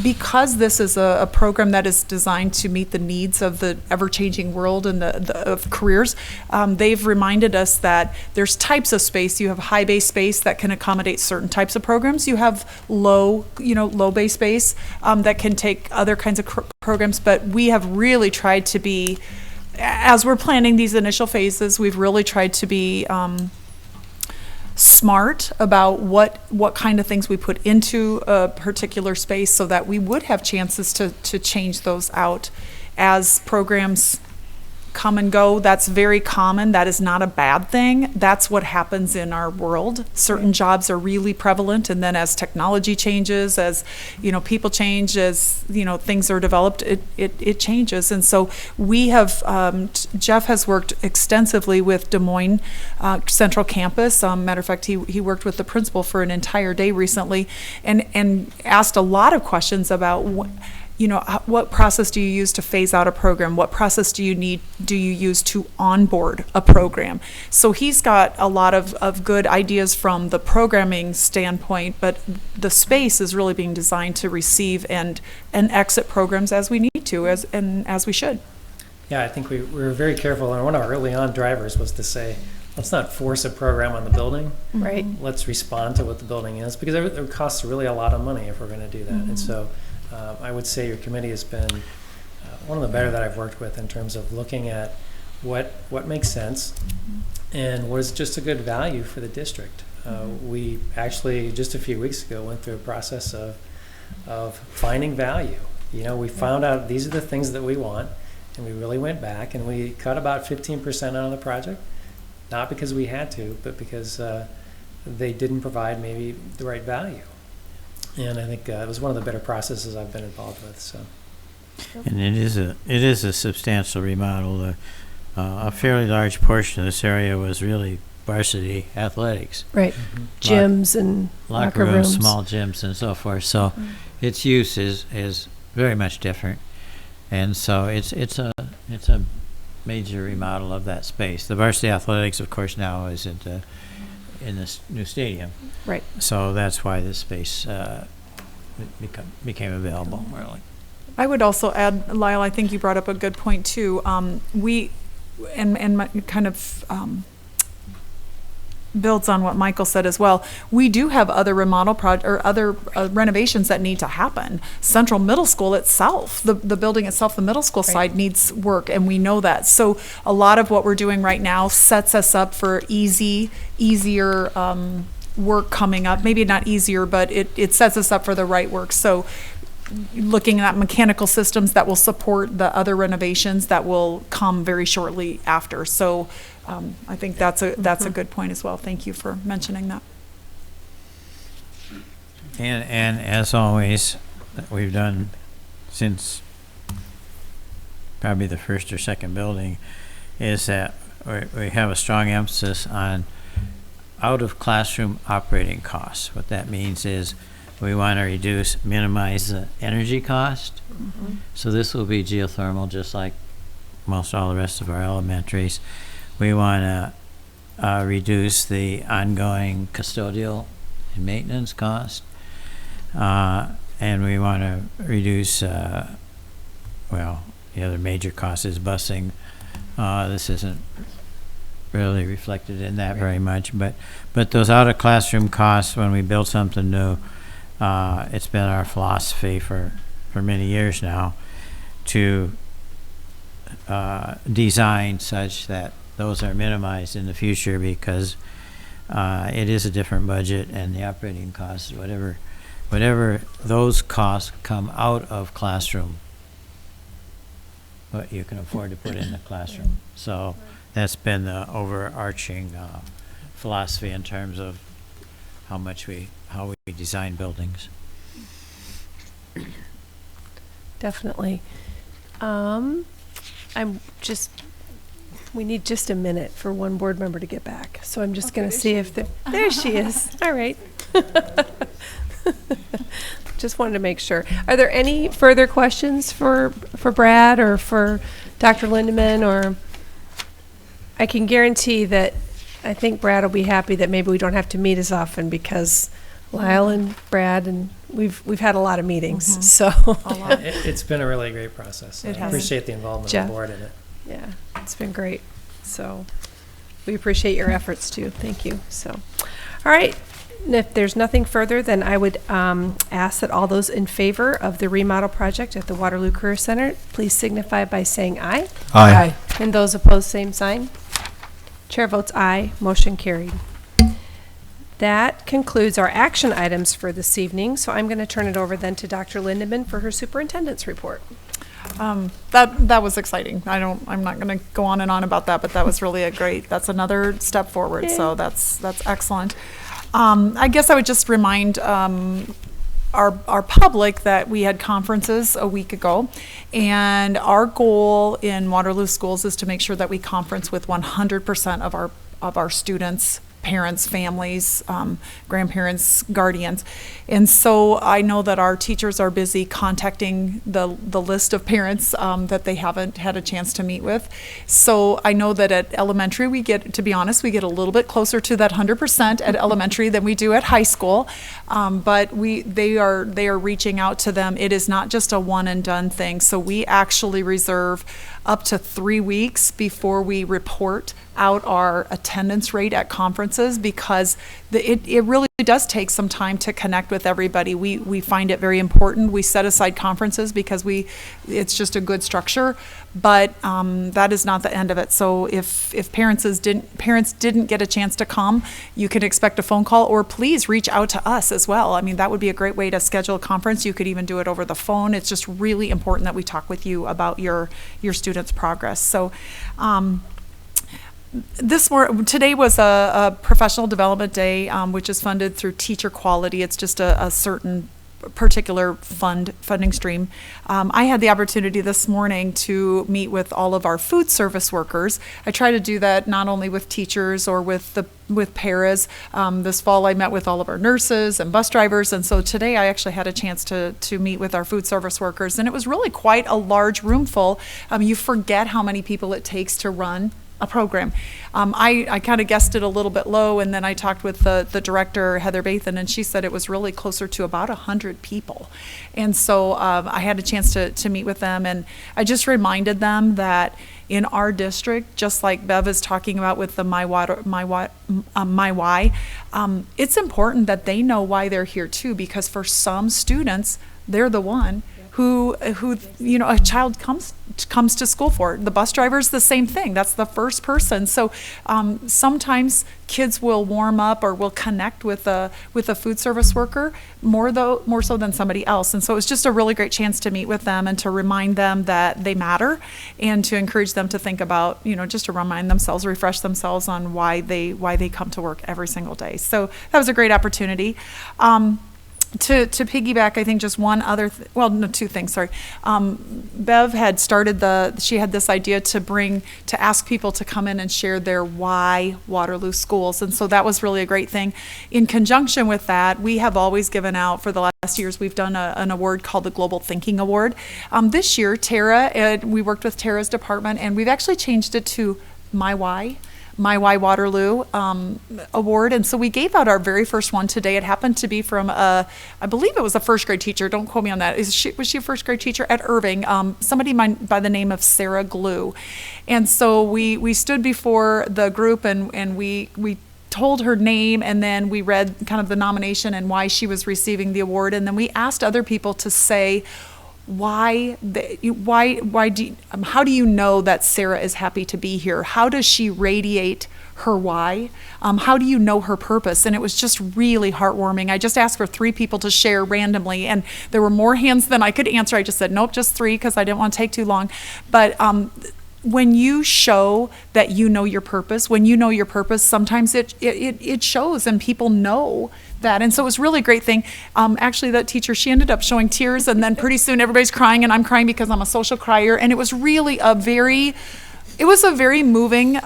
because this is a program that is designed to meet the needs of the ever-changing world and of careers, they've reminded us that there's types of space. You have high base space that can accommodate certain types of programs. You have low base space that can take other kinds of programs. But we have really tried to be, as we're planning these initial phases, we've really tried to be smart about what kind of things we put into a particular space so that we would have chances to change those out as programs come and go. That's very common. That is not a bad thing. That's what happens in our world. Certain jobs are really prevalent, and then as technology changes, as people change, as things are developed, it changes. And so we have Jeff has worked extensively with Des Moines Central Campus. Matter of fact, he worked with the principal for an entire day recently, and asked a lot of questions about what process do you use to phase out a program? What process do you use to onboard a program? So he's got a lot of good ideas from the programming standpoint, but the space is really being designed to receive and exit programs as we need to, as we should. Yeah, I think we were very careful, and one of our early on drivers was to say, let's not force a program on the building. Right. Let's respond to what the building is, because it costs really a lot of money if we're going to do that. And so I would say your committee has been one of the better that I've worked with in terms of looking at what makes sense and what is just a good value for the district. We actually, just a few weeks ago, went through a process of finding value. We found out these are the things that we want, and we really went back and we cut about 15% out of the project, not because we had to, but because they didn't provide maybe the right value. And I think it was one of the better processes I've been involved with. So, and it is a substantial remodel. A fairly large portion of this area was really varsity athletics. Right. Gyms and locker rooms, small gyms, and so forth. So, its use is very much different, and so it's a major remodel of that space. The varsity athletics, of course, now is in this new stadium. Right. So that's why this space became available, really. I would also add, Lyle, I think you brought up a good point too. We kind of builds on what Michael said as well. We do have other remodel or other renovations that need to happen. Central Middle School itself, the building itself, the middle school side needs work, and we know that. So a lot of what we're doing right now sets us up for easier work coming up. Maybe not easier, but it sets us up for the right work. So looking at mechanical systems that will support the other renovations that will come very shortly after. So I think that's a good point as well. Thank you for mentioning that. And as always, we've done since probably the first or second building, is that we have a strong emphasis on out of classroom operating costs. What that means is we want to minimize the energy cost. So this will be geothermal, just like most all the rest of our elementaries. We want to reduce the ongoing custodial and maintenance cost, and we want to reduce, the other major cost is busing. This isn't really reflected in that very much, but those out of classroom costs when we build something new, it's been our philosophy for many years now to design such that those are minimized in the future, because it is a different budget, and the operating costs, whatever those costs come out of classroom, what you can afford to put in the classroom. So that's been the overarching philosophy in terms of how we design buildings. Definitely. We need just a minute for one board member to get back. So I'm just going to see if there she is. All right. Just wanted to make sure. Are there any further questions for Brad or for Dr. Lindeman? Or I can guarantee that I think Brad will be happy that maybe we don't have to meet as often, because Lyle and Brad and we've had a lot of meetings. So it's been a really great process. I appreciate the involvement of the board in it. Yeah, it's been great. So we appreciate your efforts too. Thank you. So, all right. And if there's nothing further, then I would ask that all those in favor of the remodel project at the Waterloo Career Center, please signify by saying aye. Aye. And those opposed, same sign. Chair votes aye. Motion carried. That concludes our action items for this evening. So I'm going to turn it over then to Dr. Lindeman for her superintendent's report. That was exciting. I'm not going to go on and on about that, but that was really that's another step forward. Yay. So that's excellent. I guess I would just remind our public that we had conferences a week ago, and our goal in Waterloo schools is to make sure that we conference with 100% of our students parents, families, grandparents, guardians. And so I know that our teachers are busy contacting the list of parents that they haven't had a chance to meet with. So I know that at elementary we get, to be honest, we get a little bit closer to that 100% at elementary than we do at high school. But they are reaching out to them. It is not just a one and done thing. So we actually reserve up to 3 weeks before we report out our attendance rate at conferences, because it really does take some time to connect with everybody. We find it very important. We set aside conferences because it's just a good structure, but that is not the end of it. So if parents didn't get a chance to come, you can expect a phone call, or please reach out to us as well. I mean, that would be a great way to schedule a conference. You could even do it over the phone. It's just really important that we talk with you about your students' progress. So today was a professional development day, which is funded through Teacher Quality. It's just a certain particular funding stream. I had the opportunity this morning to meet with all of our food service workers. I try to do that not only with teachers or with paras. This fall I met with all of our nurses and bus drivers, and so today I actually had a chance to meet with our food service workers, and it was really quite a large room full. You forget how many people it takes to run a program. I kind of guessed it a little bit low, and then I talked with the director, Heather Bathan, and she said it was really closer to about 100 people. And so I had a chance to meet with them, and I just reminded them that in our district, just like Bev is talking about with the My Why, it's important that they know why they're here too, because for some students, they're the one who a child comes to school for. The bus driver's the same thing. That's the first person. So sometimes kids will warm up or will connect with a food service worker more so than somebody else. And so it was just a really great chance to meet with them and to remind them that they matter, and to encourage them to think about, just to remind themselves, refresh themselves on why they come to work every single day. So that was a great opportunity. To piggyback, I think just one other, two things, sorry. Bev had she had this idea to ask people to come in and share their why Waterloo schools. And so that was really a great thing. In conjunction with that, we have always given out, for the last years, we've done an award called the Global Thinking Award. This year, we worked with Tara's department, and we've actually changed it to My Why Waterloo award. And so we gave out our very first one today. It happened to be from I believe it was a first grade teacher. Don't quote me on that. Was she a first grade teacher at Irving? Somebody by the name of Sarah Glue. And so we stood before the group and we told her name, and then we read kind of the nomination and why she was receiving the award. And then we asked other people to say, how do you know that Sarah is happy to be here? How does she radiate her why? How do you know her purpose? And it was just really heartwarming. I just asked for 3 people to share randomly, and there were more hands than I could answer. I just said, nope, just 3, because I didn't want to take too long. But when you show that you know your purpose, sometimes it shows, and people know that. And so it was really a great thing. Actually, that teacher, she ended up showing tears, and then pretty soon everybody's crying, and I'm crying because I'm a social crier. And it was really a very moving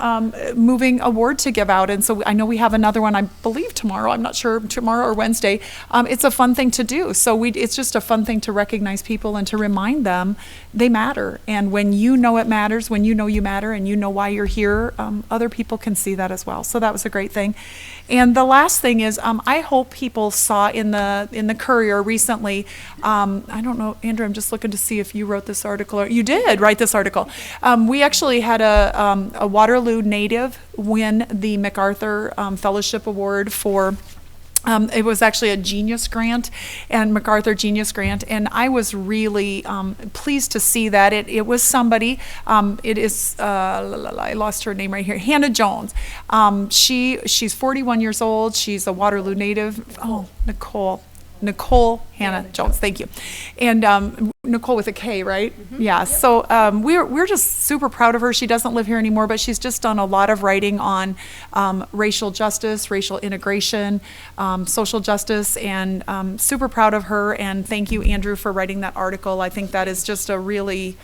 award to give out. And so I know we have another one, I believe tomorrow. I'm not sure, tomorrow or Wednesday. It's a fun thing to do. So it's just a fun thing to recognize people and to remind them they matter. And when you know it matters, when you know you matter and you know why you're here, other people can see that as well. So that was a great thing. And the last thing is, I hope people saw in the Courier recently, I don't know, Andrew, I'm just looking to see if you wrote this article, or you did write this article. We actually had a Waterloo native win the MacArthur Fellowship Award for it was actually a Genius Grant, and MacArthur Genius Grant, and I was really pleased to see that. It was somebody, it is, I lost her name right here, Hannah Jones. She's 41 years old. She's a Waterloo native. Oh, Nicole Hannah Jones, thank you. And Nicole with a K, right? Mm-hmm. Yeah, so we're just super proud of her. She doesn't live here anymore, but she's just done a lot of writing on racial justice, racial integration, social justice, and super proud of her. And thank you, Andrew, for writing that article. I think that is just a really,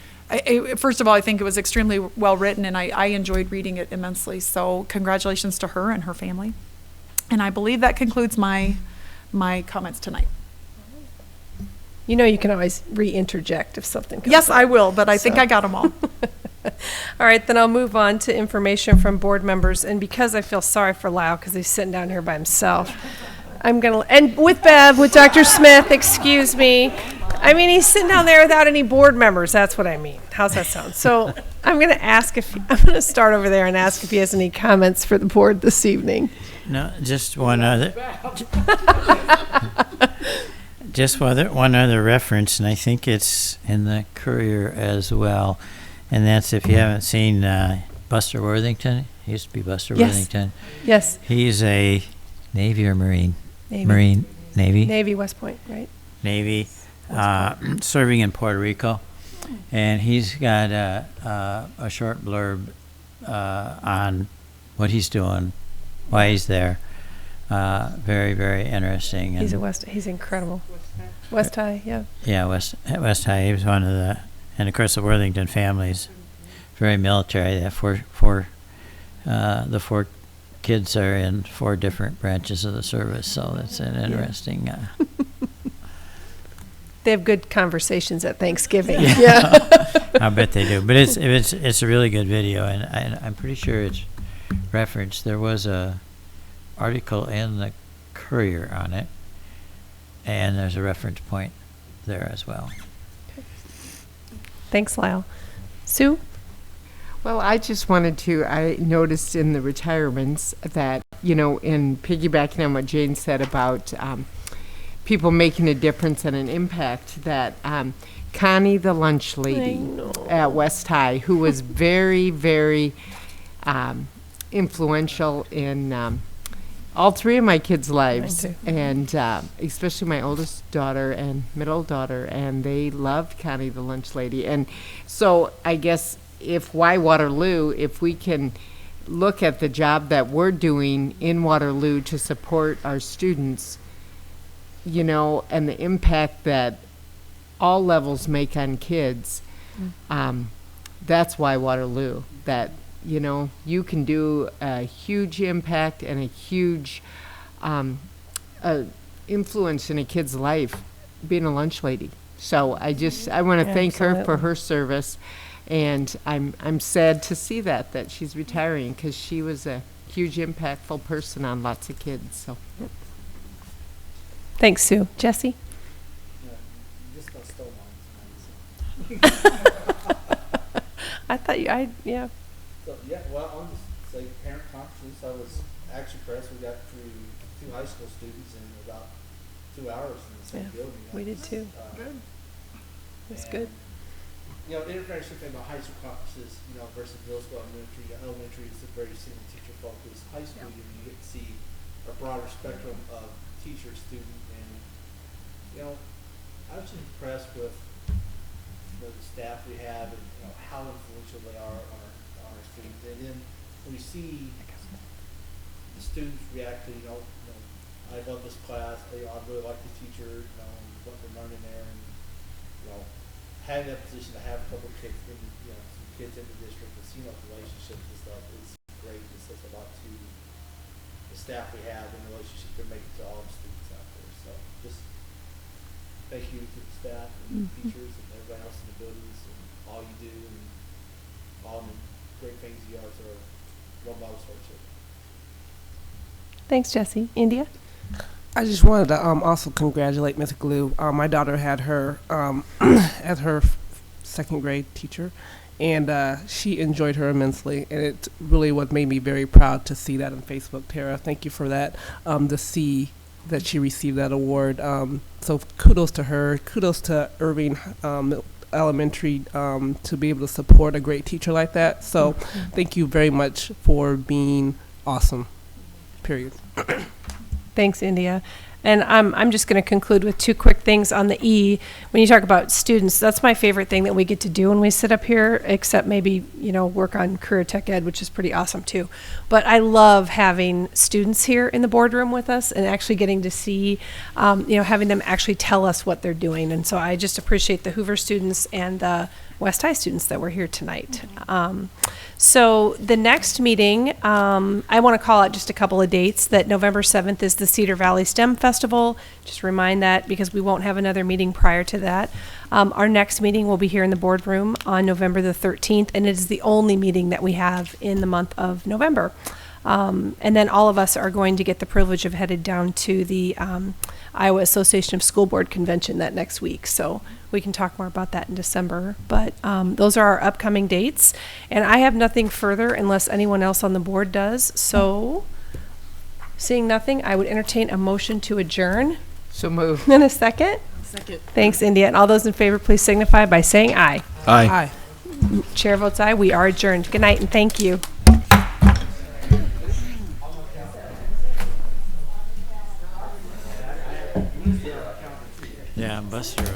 first of all, I think it was extremely well written, and I enjoyed reading it immensely. So congratulations to her and her family. And I believe that concludes my comments tonight. You know you can always re-interject if something comes Yes, up. I will, but I think I got them all. All right, then I'll move on to information from board members. And because I feel sorry for Lyle because he's sitting down here by himself, I'm going to, and with Bev, with Dr. Smith, excuse me. I mean, he's sitting down there without any board members. That's what I mean. How's that sound? So I'm going to start over there and ask if he has any comments for the board this evening. No, just one other. One other reference, and I think it's in the Courier as well, and that's if you haven't seen Buster Worthington. He used to be Buster Worthington. Yes. He's a Navy or Marine? Navy. Navy? Navy, West Point, right? Navy, serving in Puerto Rico. And he's got a short blurb on what he's doing, why he's there. Very, very interesting. He's incredible. West High, yeah. Yeah, West High. He was one of the, and of course the Worthington family's very military. They have the four kids are in 4 different branches of the service, so that's an interesting. They have good conversations at Thanksgiving. Yeah. I bet they do. But it's a really good video, and I'm pretty sure it's referenced. There was a article in the Courier on it, and there's a reference point there as well. Thanks, Lyle. Sue? Well, I just wanted to, I noticed in the retirements that, in piggybacking on what Jane said about people making a difference and an impact, that Connie, the lunch lady at West High, who was very, very influential in all 3 of my kids' lives, and especially my oldest daughter and middle daughter, and they loved Connie, the lunch lady. And so I guess why Waterloo, if we can look at the job that we're doing in Waterloo to support our students, and the impact that all levels make on kids, that's why Waterloo, that you can do a huge impact and a huge influence in a kid's life being a lunch lady. So I want to thank her for her service, and I'm sad to see that she's retiring, because she was a huge impactful person on lots of kids. So thanks, Sue. Jesse? I thought yeah. So, well, I'll just say parent conferences. I was actually impressed. We got through 2 high school students in about 2 hours in the same building. We did too. Good. That's good. The interesting thing about high school conferences, versus middle school, elementary is a very single teacher focused. High school, you get to see a broader spectrum of teacher, student, and I was just impressed with the staff we have and how influential they are on our students. And then we see the students react to, I love this class, I really like the teacher, what they're learning there, and having that position to have a couple of kids in, some kids in the district and seeing those relationships and stuff is great. It says a lot to the staff we have and the relationships they're making to all the students out there. So just thank you to the staff and the teachers and everybody else in the buildings and all you do and all the great things you guys are role models for children. Thanks, Jesse. India? I just wanted to also congratulate Ms. Glue. My daughter had her as her 2nd grade teacher, and she enjoyed her immensely, and it really made me very proud to see that on Facebook. Tara, thank you for that, to see that she received that award. So kudos to her. Kudos to Irving Elementary to be able to support a great teacher like that. So thank you very much for being awesome, period. Thanks, India. And I'm just going to conclude with 2 quick things on the E. When you talk about students, that's my favorite thing that we get to do when we sit up here, except maybe, work on career tech ed, which is pretty awesome too. But I love having students here in the boardroom with us and actually getting to see, having them actually tell us what they're doing. And so I just appreciate the Hoover students and the West High students that were here tonight. So the next meeting, I want to call out just a couple of dates. That November 7th is the Cedar Valley STEM Festival. Just remind that because we won't have another meeting prior to that. Our next meeting will be here in the boardroom on November the 13th, and it is the only meeting that we have in the month of November. And then all of us are going to get the privilege of headed down to the Iowa Association of School Board Convention that next week. So we can talk more about that in December. But those are our upcoming dates. And I have nothing further unless anyone else on the board does. So seeing nothing, I would entertain a motion to adjourn. So move. In a second. Second. Thanks, India. And all those in favor, please signify by saying aye. Aye. Chair votes aye. We are adjourned. Good night and thank you. Yeah, Buster.